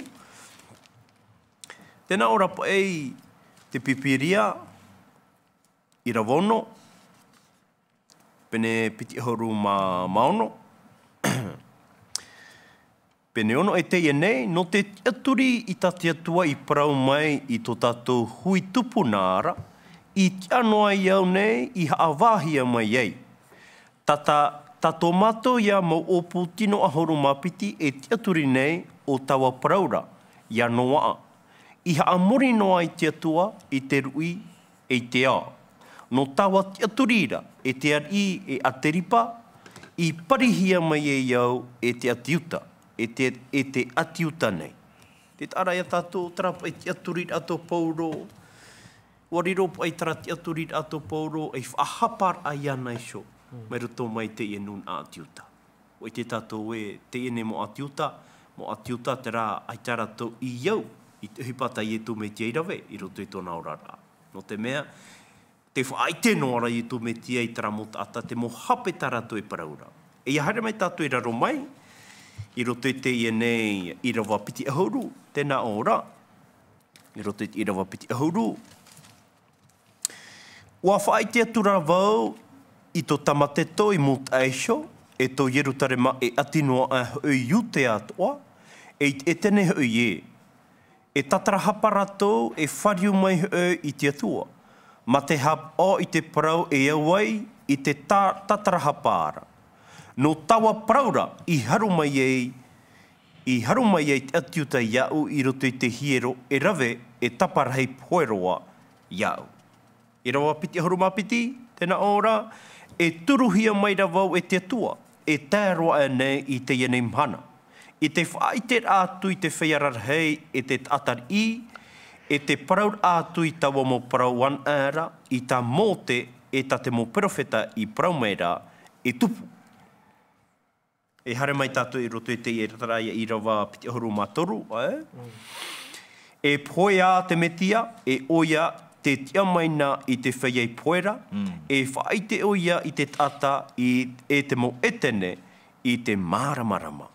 Tēnā ora pa ei te pipiria, irawa ono, pene piti ahoru maono. Pene ono e teia nei, no te aturi i tati atua i parau mai i tō tātou hui tupu nāra, i te anoa i au nei, i haawahia mai ei. Tato mato ia mau opu tino ahoru mapiti e te aturi nei o tawa paraura, ia noa. I haamori noa i te atua, i te rui, e te ao. No tawa te aturira, e te ari, e ateripa, i parihia mai e iau, e te atiuta, e te atiuta nei. Te tarai a tātou, trapa i te aturira ato pauro, wariro pa i tara te aturira ato pauro, e whahapar ai ana iso, mai roto mai te e nun a atiuta. O i te tātou e, te ene mo atiuta te rā ai tara tō i iau, i te hipata i e tō me te eirawe, i roto i tōna orara. No te mea, te whaite noara i tō me te ei tara mo ata, te mo hape tara tō e paraura. E ia haere mai tātou i raro mai, i roto i te i nei i rawa piti ahuru, tēnā ora, i roto i rawa piti ahuru. Ua whaite atura vau, i tō tamate tō i mut aisho, e tō yerutare ma e atinoa a hui iu te atoa, e tene hui e. E tatara hapara tō e whariu mai hui i te atua. Ma te hap o i te parau e awai i te tatara hapara. No tawa praura i haru mai e te atiuta iau i roto i te hiero e rave e taparahei poeroa iau. I rawa piti ahuruma piti, tēnā ora, e turuhia mai rawau e te atua. E tēroa e nei i te ienei mhana. I te whaite atu i te whaiararhei e te atar i, e te paraur atu i tawa mo parau wan ēra, i ta mote e ta te mo profeta i parau meira e tupu. E hare mai tātou i roto i te ierataraya i rawa piti ahuru matoru, E poia te metia, e oia te tia maina i te whaiei poera, e whaite oia i te tata e te mo etene i te māramarama.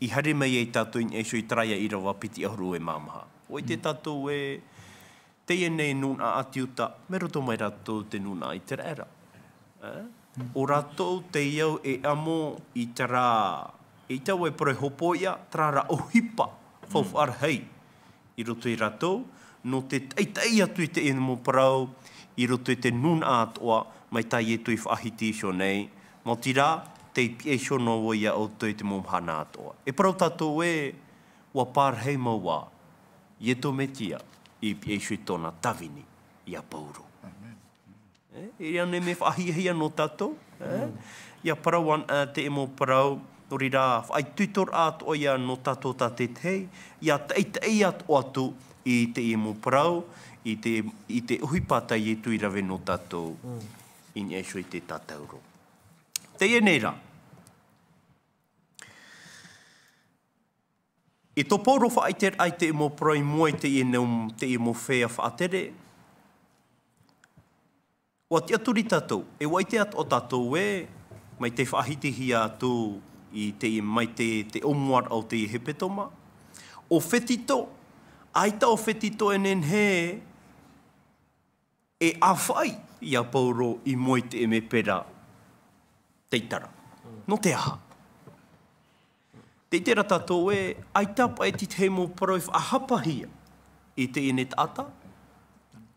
I hare mai e tātou in eisho i traia i rawa piti ahuru e māmaha. O i te tātou e te enei nuna atiuta, me roto mai ratou te nuna i te rera. O ratou te iau e amo i te rā, i tau e pore hopoia, trara o hipa, whauwharhei. I roto i ratou, no te teitei atu i te ene mo parau, i roto i te nuna atoa, mai tai e tui whahiti iso nei, mo tira, te pie iso no ia o tui te mo mhana atoa. E parau tātou e, ua pārhei maua, i e tō metia, i pie iso i tōna tawini, i a pauro. E ane me whahihia no tātou, ia parau an te e mo parau, nori rā, whai tuitor atoa ia no tātou tā te tei, ia teitei atu, i te e mo parau, i te uhipatai e tui rawe no tātou in eisho i te tātauro. Te e nei rā. E tō pauro whaiter ai te e mo parau i mua i te e mo whea whaatere. Wa te aturi tātou, e wai te ato o tātou e, mai te whaahitihi atu i te mai te omuar au te hepetoma. O whetito, aita o whetito enen he e awhai i a pauro i moi te eme pera teitara. No te aha. Teitara tātou e, aita pa e ti te mo parau i whahapahia i te ene tata.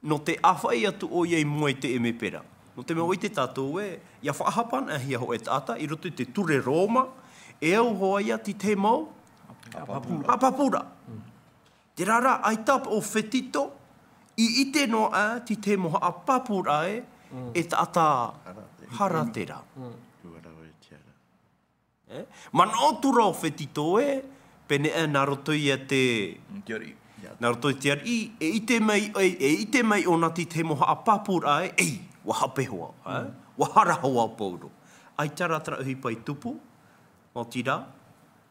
No te awhai atu o iei moi te eme pera. No te mea oi te tātou e, ia whahapan a hia ho e tata, i roto i te ture Roma, e au hoa ia ti te mau? Apapura. Te rara, ai tapa o whetito, i ite no a, ti te moha apapura e tata haratera. Man o tura o whetito e, pene e naroto ia te... Naroto i te ari, e ite mai o nati te moha apapura ei, wa hape hoa, wa hara hoa pauro. Ai tara tara uhi pai tupu, o tira,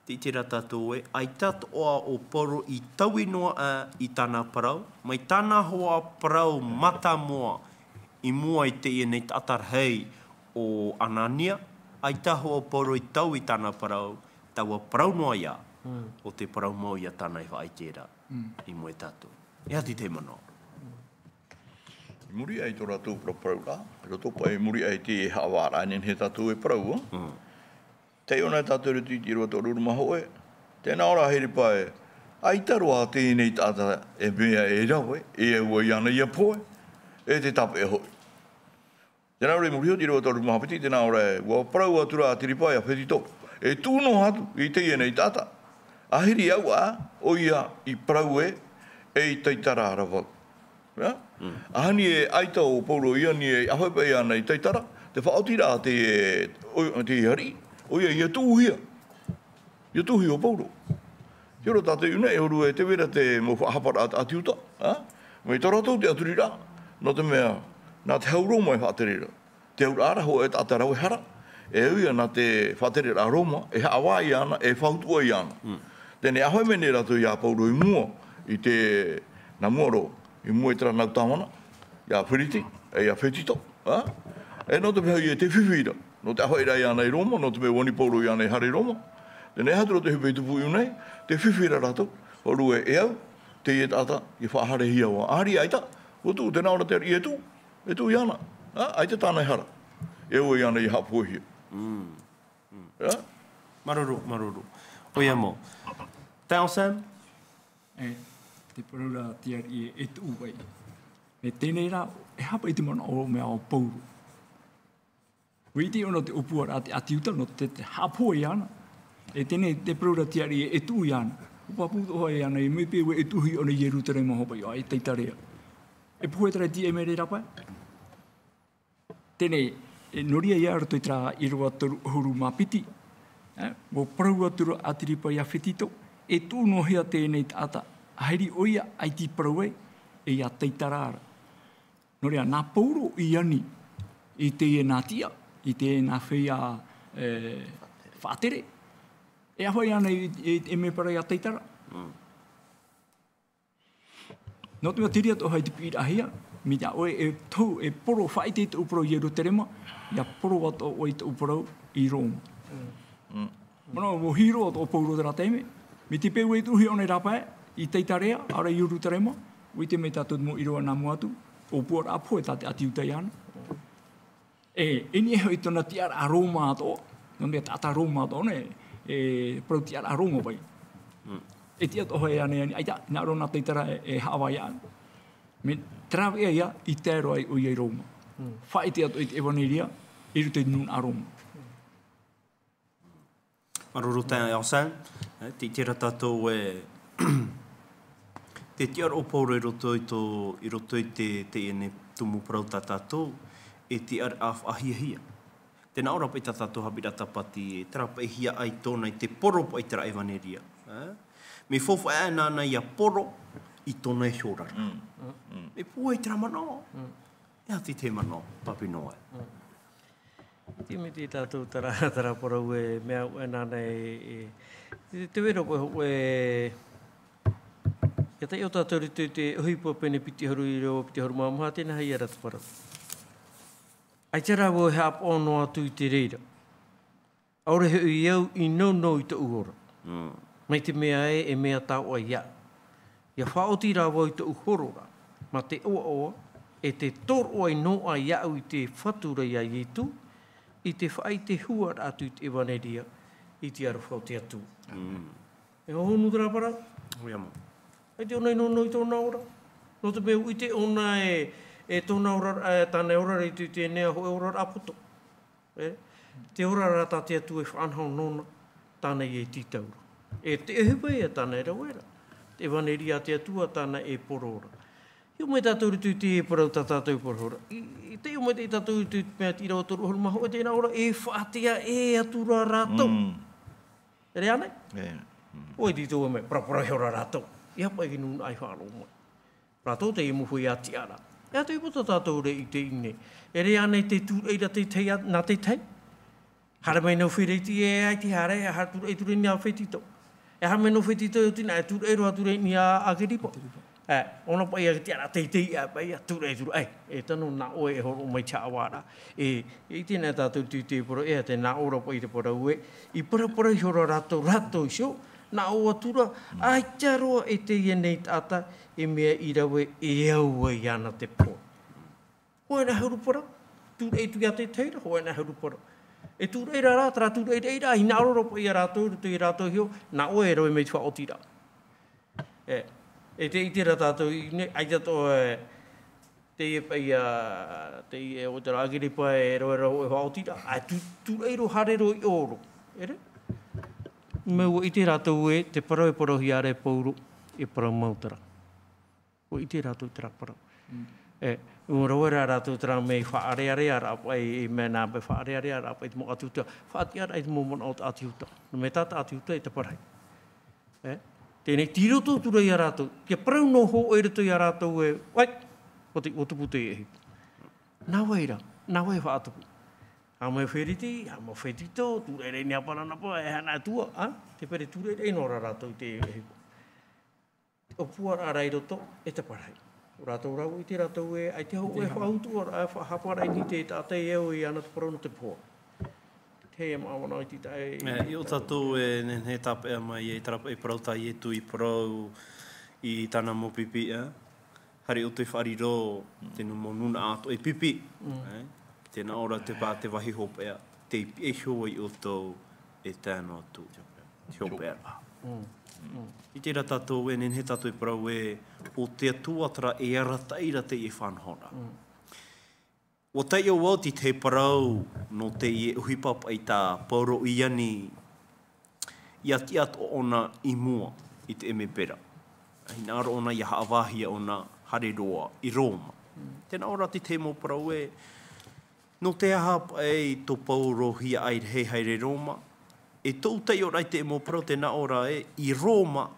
te tira tātou e, ai tatoa o pauro i taui noa i tāna parau, mai tāna hoa parau mata moa i mua i te ienei tatarhei o Anania, ai tahoa pauro i tau i tāna parau, taua parau noa ia, o te parau mau ia tāna i whaitera i mua i tātou. E hati te manoa. Muri ai tō rātou parau rā, roto pai muri ai te hawara, nen he tātou e parau. Te ona tātou rutu i te roa tō ruruma hoe, tēnā ora here pai, ai taroa tēnei tāta e mea e rawe, e ua i ana i a poe, e te tape e hoi. Tēnā ora muri o te roa tō ruruma hapiti, tēnā ora e ua parau atura a tiripai a whetito, e tūno hatu i te ienei tāta. Ahiri au a, o ia i parau e e teitara rawa. Ahani e aita o Paulo ia ni e ahoi ana i teitara, te whaotira te hari, o ia tuuhia. Ia tuuhi o Paulo. Hiro tate una e horu e te wera te mo whahapara atiuta. Mei taratou te aturira, no te mea, nā te hauroma e whaterira. Te haurara ho e tātarau e hara, e uia nā te whaterira aroma, e hawa i ana, e whautua i ana. Tene ahoi mene rato i a Paulo i mua, i te na muaro, i mua i tera nau tāmana, i a whiriti, e a whetito. E no te mea i e te whiwhira, no te ahoi rai ana i Roma, no te mea wani Paulo i ana i hara i Roma. Tene haturo te whiwhi tupu i unei, te whiwhira rato, horu e au, te e tata, i whaahare hia wa. Ahari aita, o tu, te naora te e tu i ana. Aita tāna i hara. E o i ana i hapua hia. Maruru. Oia mo. Tau Sam? Te paraura tiari e tu wai. Me tēnei rā, e hapa i te mana o mea o Pauru. Witi ono te upua te atiuta, no te hapua i ana. E tēnei te paraura tiari e tu i ana. Upa puto hoi ana i mui pewe e tuhi ona Jerusalem hopa i ai teitarea. E puhe tara ti e mere rapai. Tēnei, e noria ia rato i tra i roa huru mapiti. Mo paraua turu atiripa ia whetito. E tūno hea tēnei tāta. Hairi oia ai ti paraue e ia teitarara. Noria, nā Pauro i ani i te e nā tia, i te e nā whea whātere. E ahoi ana e me para ia teitara. Nō te mea tiri ato hai te pira hea, mi te oe e tau e poro whaite te uparo i Jerusalema, ia poro ato o i te uparo i Roma. Mana o hiro ato o Pauro tera teime, mi te pewe tuhi ona i rapae, i teitarea, ara i Jerusalema, ui te me tātou mo iroa nā muatu, o puara apo e tate atiutai ana. Eni e hoi tona tiara a Roma ato, nō mea tata Roma ato, e protiara a Roma pai. E tia toho e ane, aita, nā rona teitara e Hawaii ana. Me trawea ia i tēro ai o iei Roma. Whae te ato i te evaneria, i rute nun a Roma. Maruru tēnei ao Sam, te tira tātou e te tiara o Pauro i roto i te ene tumu parau tā tātou, e te ar ahia. Tēnā ora pai tā tātou Haapiiraa Sabati, e tera pai hia ai tōna i te poro pai tera evaneria. Me fofu e nāna i a poro i tōna e hiorara. Me pua i tera manao. E ati te manao, papi noa. Ti me te tātou tara porau e mea ue nāna te wera koe e ia tai o tātou ritu te huipo pene piti haru i reo piti haru māmaha tēnā hei ara te parau. Ai te rāua he ap ono atu i te reira. Aure he ui au i no i te uhora. Mai te mea e mea tau a ia. Ia whaoti rāua i te uhorora. Ma te oa e te toro ai no a ia au i te whatura ia i tu. I te whai te huar atu i te evaneria. I te aru whaoti atu. E honu tera para? Oia mo. Ai te ona i no i tōna ora. No te mea ui te ona e tōna ora, tāne ora i te nea hoe ora apoto. Te ora rata te atu e whanhau nona, tāne i e titaura. E te ehupa e tāne rawera. Te vaneria te atua tāne e porora. Hiu mai tātou ritu te e parau tātou porora. I te hiu mai te tātou ritu mea tira o toru horu maho e tēnā ora e whaatea e atura rātou. Ere anei? Oi di tō me, prapura heora rātou. Ia pai ki nuna ai whāro mai. Rātou te e muhu i a tiara. Ea te ipoto tātou re i te ine. E rea nei te tūreira te tei nā te tei. Hara mai nau whireiti e ai te hare, e hara tūrei tūrei ni a whetito. E hara mai nau whetito e tina, e tūreiro a tūrei ni a kiripo. Ona pai a te ara tei tei, e pai a tūrei tūrei. E tano nā oe e horo mai tia awara. E tēnā tātou te poro, e te nā ora pai te pora ue. I para i hora rato i sio. Nā o atura, ai tia roa e te ienei tāta, e mea i rawe e aua i ana te pō. Hoe nā hauru para, tūrei tu ia te teira, hoe nā hauru para. E tūreira rā, tara tūreira ira, i nā roropa i a rātou, rutu i rātou hio, nā oe e rawe mei tua o tira. E te itira tātou, ai tato te e pai te e o te rāgiri pa e rawe e hoa o tira, ai tūreiro harero i oro. Ere? Meu i te rātou e, te parau e parohi are Pauro, e parau mautara. o i te rātou te raparau. Uraura rātou te rā mei whaarearea rāpa e mena me whaarearea rāpa i te mo atiuta. Whaatiara i te momon o te atiuta. No me tata atiuta i te parai. Tēnei tīroto tura i a rātou. Kia parau no ho e rito i a rātou e, wai, o te otupu te ehi. Nā waira, nā wai whaatupu. A mai wheriti, a mai whetito, tura rei nea parana pa, e hana tua, te pere tura rei nora rātou te ehi. O puara a rai roto, e te parai. O rātou rau i te rātou e, ai te hau e whautu, a hapara i ni te tātei eo i ana te parau no te poa. Te e mawana i te tae. I o tātou e he tāpea mai e tarapa e parau tai e tu i parau i tāna mo pipi, Hari o te whariro, te numo nuna ato e pipi. Tēnā ora te pā te wahi hopea, te e hoi o tō e tēnā tū. Te hopea. I tērā tātou e, nen he tātou e parau e, o te atuatara e arataira te e whanhora. O tai o wauti te parau no te e uhipapa i tā pauro i ani i ati ato ona i mua i te eme pera. Hina aro ona i haawahia ona hareroa i Roma. Tēnā ora te te mo parau e, no te ahapa e tō pauro hia ai hei haere Roma, e tō tai ora i te mo parau tēnā ora e, i Roma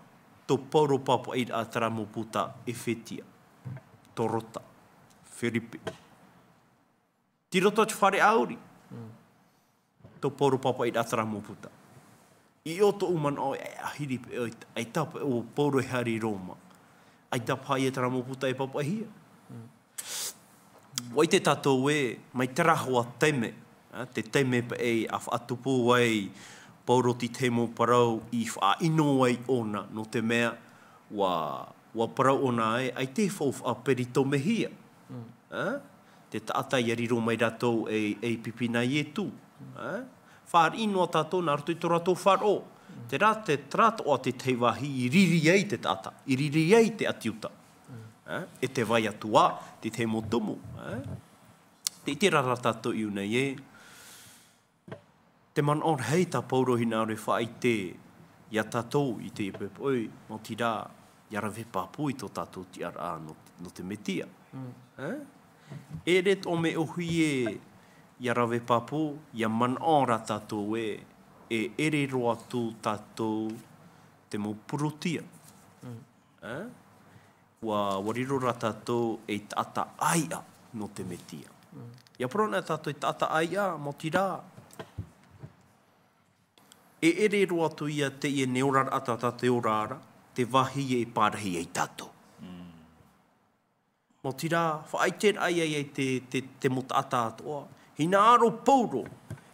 tō pauro papa i a tara mo puta e whetia, tō rota, Whiripe. Ti rota te whare auri, tō pauro papa i a tara mo puta. I o tō uman o e Whiripe, ai tapa o pauro e hari Roma. Ai tapa hai e tara mo puta e papa hia. Wai te tātou e, mai te rahua teime, te teime pa e a whaatupu wai, pauro ti te mo parau i whaino ai ona, no te mea, wa parau ona e, ai te whau a perito mehia. Te taata i ariro mai ratou e pipina i e tu. Whaar inoa tātou nā rato i tō ratou wharo. Te rā te trato a te teiwahi i riri ei te tata, i riri ei te atiuta. E te vai atua, te te mo tumu. Te iti rara tātou i unei e. Te man on hei tā paurohina are whaai te ia tātou i te epepoi, mo ti rā, iara vepāpui tō tātou ti ara no te metia. E ret o me ohui e iara vepāpū, ia man on ra tātou e ere roa tū tātou te mo purotia. Wa wariro ra tātou e tata aia no te metia. Ia prona tātou e tata aia mo ti rā. E ere roa tu ia te e neorar atata te orara, te wahi e pārahi e tātou. Mo ti rā, whaiter aia e te mota ata atoa. Hina aro pauro,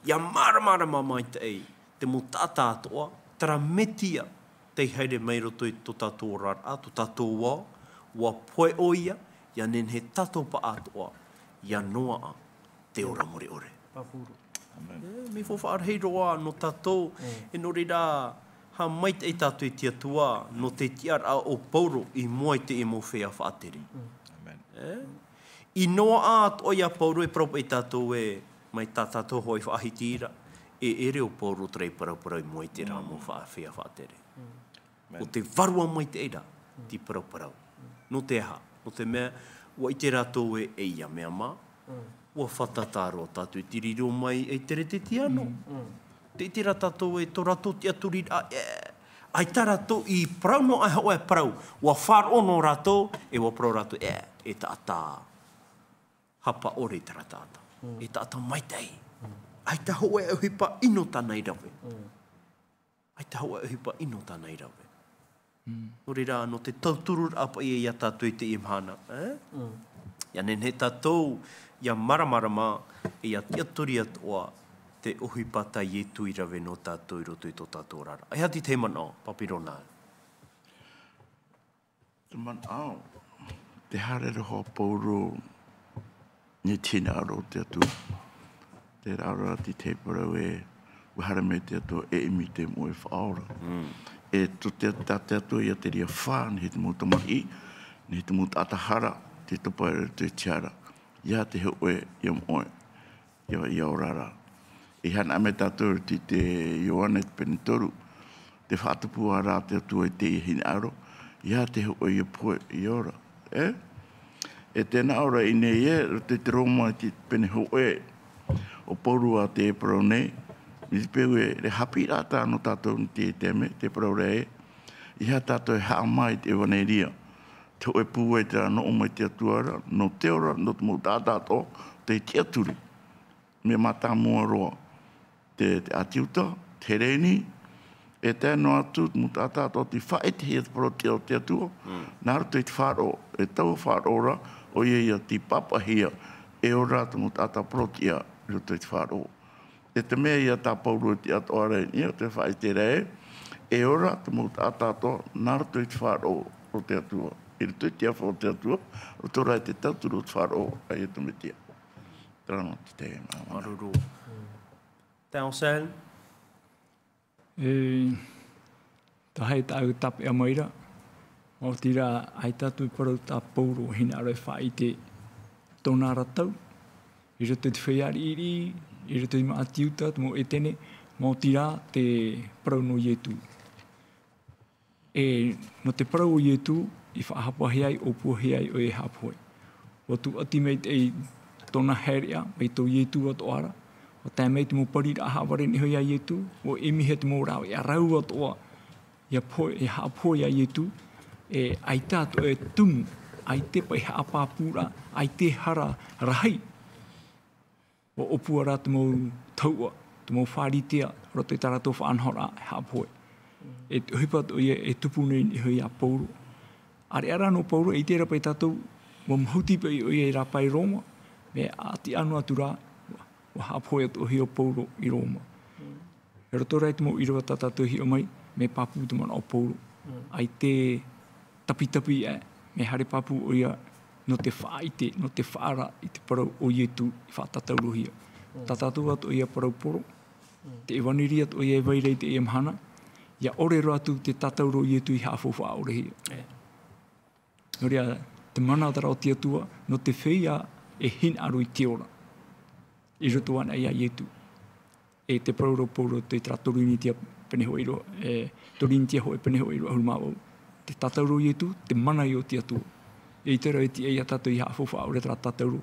ia maramara mai te ei, te mota ata atoa, tara metia te haere mai roto i tō tātou orara, tō tātou wā, wa poe oia, ia nen he tato pa atoa, ia noa te ora more ore. Papuru. Me fo whaarhei roa no tātou, e no reira ha mai te tātou i tia tua, no te tiara o pauro i mua te e mo whea whaatere. I noa atoia pauro e propa i tātou e mai tā tātou hoi whaahitira, e ere o pauro trei parau i mua te rā mo whea whaatere. O te varua mai te eira, ti parau. No te aha, no te mea, wa i te rātou e ia mea mā, wa whatatāro tātou i tiriro mai e tere te tiano. Te iti rā tātou e tō rātou ti aturi, ai tā rātou i parau no ai hau e parau, wa whāro no rātou, e wa parau rātou, e tātā hapa ore tā rātāta, e tātā maitei. Ai tā hau e uhipa ino tānei rawe. Ai tā hau e uhipa ino tānei rawe. No reira, no te tauturu apa ia tātou i te imhana. Ia nen he tātou, ia maramarama, ia tiaturi atoa, te ohipata i e tui rawe no tātou i roto i tō tātou rara. Ai hati te mana, papirona. Te mana, te harere hoa pauro, ni tina aro te atu. Te rara ti te parau e, wahara me te atu e imi te moe whaora. E to te atu ia te ria whā, ni he te mūta mai, ni he te mūta atahara, te topa e te tiara. Ia te hoe, ia moe, ia orara. I hana ame tātou ti te Ioane te penitoru, te whaatupu ara te atu e te hini aro, ia te hoe ia poe i ora. E tēnā ora i nei te roma te pene ho o poru a te pro nei, mi peu le Haapiiraa tāno tātou ni te teme, te pro rei, i ha tātou haa mai te waneria, te oe pūe te no o mai te atuara, no te ora, no te mou tātāto, te te aturi, me mata mua roa, te atiuta, te reni, e tēno atu, mu tātāto te whae te hea te pro te atua, nāru te whāro, e tau whārora, o ia te papahia, e ora te mu tātā pro tia, rio te whāro. E te mea ia tā pauru te atoare ni, o te whae te rei, e ora te mu tātāto, nāru te whāro, o te atua. E te tia whao te atua, o tō rai te tauturu te whāro, ai e te metia. Tērano te te mā. Maruru. Détention. Tahai tāu tape a maira. O tira ai tātu parau tā pauro hina aroi whai te tōna ratau. I roto te whaiari iri, i roto te maatiuta, te mo etene, mo tira te parau no ietu. E no te parau o ietu, i whaahapahi ai, o puahi ai o e hapoi. O tu ati mei te tōna heria, mei tō ietu o tō ara. O tā mei te mo parira ahaware ni hoi a ietu, o emihe te mo rau, i arau o tō a, i hapoi a ietu, e ai tātu e tumu, ai te pai haapapura, ai te hara rahai. O opuara te mau taua, te mau whāritea, roto i tarato whaanhora e hapoi. E huipat o ia e tupunei ni hoi a pauro. Are ara no pauro, e te rapai tātou, mo mhutipa i o ia i rapai Roma, me ati anu atura, wa hapoi atu o hi o pauro i Roma. E roto rai te mau irawa tātou hi o mai, me papu te mana o pauro. Ai te tapi me hare papu o ia no te whaite, no te whaara i te parau o ietu i whaatatauru hia. Tatatu atu o ia parau poro, te ewaniri atu o ia wairei te emhana, ia orero atu te tatauru o ietu i haafofa aore hia. Norea, te mana tara o te atua, no te whia e hin aru i te ora. I roto ana ia ietu. E te parau poro te tratorini tia penehoiro, torini tia hoe penehoiro ahurumawau. Te tatauru ietu, te mana i o te atua. E i tera e ti eia tatu i haafofa aure tara tatauru.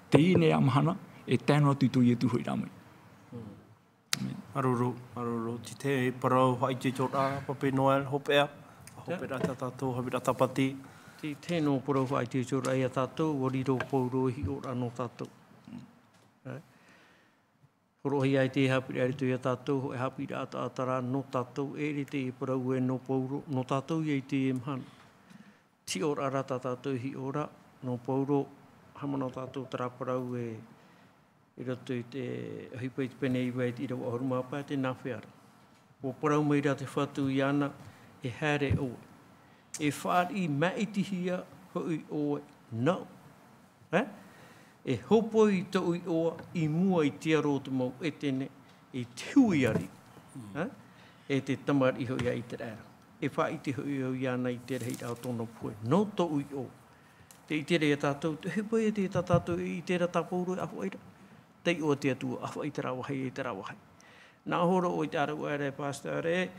Te ine a mahana, e tēno atu i tō ietu hoi rāmai. Maruru. Ti te parau hai te tōra, pape Noel, hopea. Hopea tātou, Haapiiraa Sabati. Ti tēnō parau hai te tōra ia tātou, wariro pauro hi ora no tātou. Horohi ai te Haapiiraa ritu ia tātou, e Haapiiraa atara no tātou, e re te parau e no pauro, no tātou i te emhana. Ti ora rata tātou hi ora, no pauro, hamana tātou tara parau e roto i te hipai te pene iwa e te irawa ahurumapa te nawhiara. O parau meira te whatu i ana, e haere oe. E whaari maitihia hui oe, no. E hopo i tau i oa, i mua i te aro te mau etene, e hui ari. E te tamar i hoi ai te rara. E wha i te hoi i ana i te rei rao tono pue. No tau i o. Te i te rei tātou, te hepo e te tātou i te rei tāpouro a huaira. Te i o te atua, a huai te rawahai e te rawahai. Nā horo o i te ara ua ere pastore,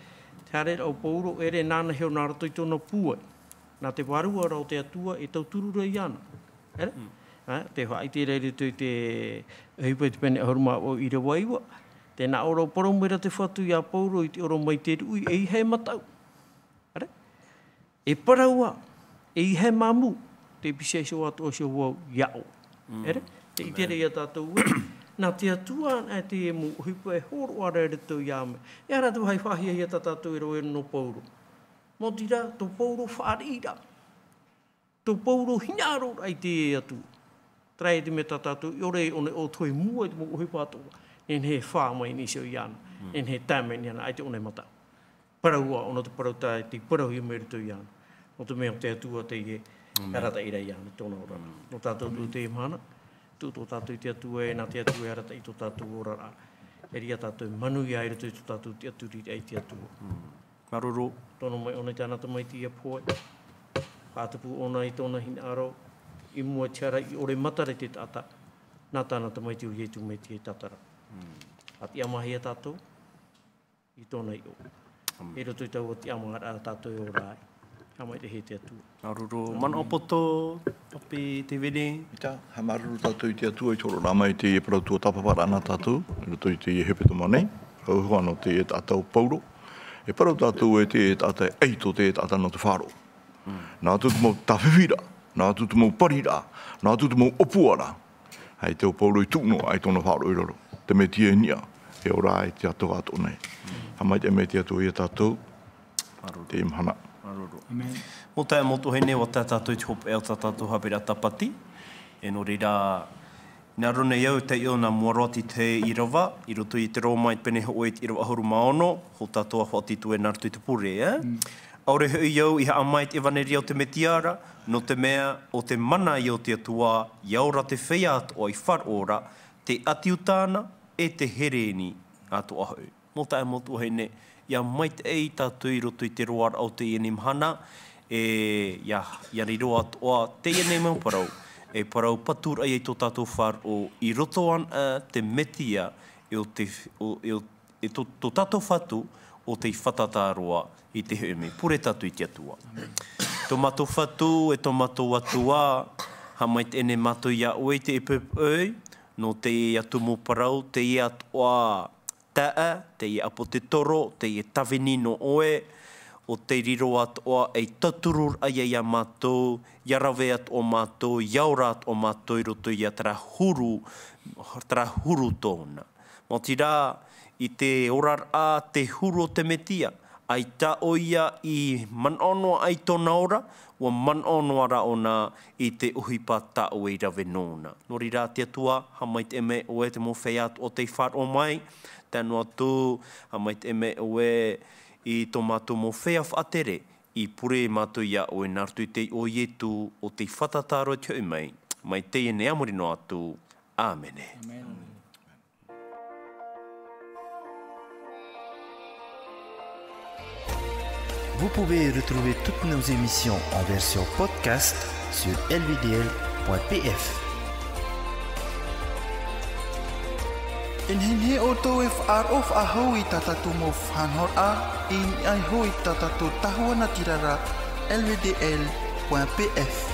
te are au pauro, ere nāna heo nā rato i tono pue. Nā te warua rao te atua, e tau turura i ana. Te wha i te rei tu te hipai te pene ahuruma o i rewa iwa. Te nā oro poromera te whatu i a pauro i te oro mai te rui, e i hei matau. E paraua, e i hei mamu, te piseiso atu o sio wau iao. Te i te rei a tātou ue. Nā te atua e te emu hipai horo ara e rito i ame. E ara tu hai whahia i a tātou i roe no pauro. Mō tira, tō pauro whaarira. Tō pauro hinaro ai te e atu. Trai te me tātou, i ore one o toi mua i te mō hipa atua. En he whāmai ni sio i ana. En he tāmei ni ana, ai te one matau. Paraua, ono te parau tai, te parau i me rito i ana. No te mea te atua te i arata i rei ana, tōna orana. No tātou tu te imana, tu tō tātou te atua e, nā te atua e arata i tō tātou orara. E ria tātou manu i aere tō tātou te aturi ai te atua. Maruru. Tōna mai ona tāna ta mai tia poi. Pātapu ona i tōna hina aro. I mua tiara i ore matare te tata. Nā tāna ta mai tiu ietu me te tatara. Ati amahi a tātou. I tōna i o. E roto i tau o te amahara a tātou o rai. Hamai te he te atu. Aruru, mana opoto, api te vene. Ita, ha maruru tātou i te atua i toro rama i te e parautua tapapara ana tātou, i roto i te e hepeto manei, au hoano te e tātou pauro. E parau tātou e te e tātou eito te e tātou no te whāro. Nā tutu mau tawhiwhira, nā tutu mau parira, nā tutu mau opuara. Hei te o pauro i tūno ai tōna whāro i roro. Te me tia nia, e ora ai te atua ato nei. Hamai te me te atua i tātou, te imhana. Amen. Mo tae motu hene o tā tātou te hope eo tā tātou Haapiiraa Sabati. E no reira, nā rone iau te io nā muaroti te irawa, i roto i te romai pene hoi te irawa ahuru maono, ho tātou a whaotitu e nārtu te pure, Aure hui iau i haamai te evaneri o te metiara, no te mea o te mana i o te atua, iaura te whea ato i wharora, te atiutāna e te hereni ato ahau. Mo tae motu hene, ia mai te ei tātou i roto i te roar au te ieni mhana, ia ni roa atoa te ieni mau parau, e parau patura i tō tātou wharo i roto ana te metia e tō tātou whatu o te whatatāroa i te heume. Pure tātou i te atua. Tō mātou whatu e tō mātou atua, ha mai te ene mātou ia oi te epepoi, no te i atu mō parau, te i atua taa, te i apo te toro, te i tawini no oe, o te riro atoa ei taturur ai a mātou, iarawe atoa mātou, iaura atoa mātou i roto i a trahuru tōna. Mō tira, i te orar a te huru o te metia, ai ta oia i manonoa ai tōna ora, wa manonoa ra ona i te uhipa ta o i rawe nōna. Nori rā te atua, ha mai te eme oe te mō whea o te wharo mai, tēnu atu, ha mai te eme oe i tō mātou mō whea whaatere, i pure mātou ia oe nārtu te o ietu o te whatataro te mai, mai te ene amorino atu. Āmene. Amen. Vous pouvez retrouver toutes nos émissions en version podcast sur lvdl.pf. In hinhe o tō e whaarof a hau i tatatu mō whanhor a, in ai hoi tatatu tahua na tirara lvdl.pf.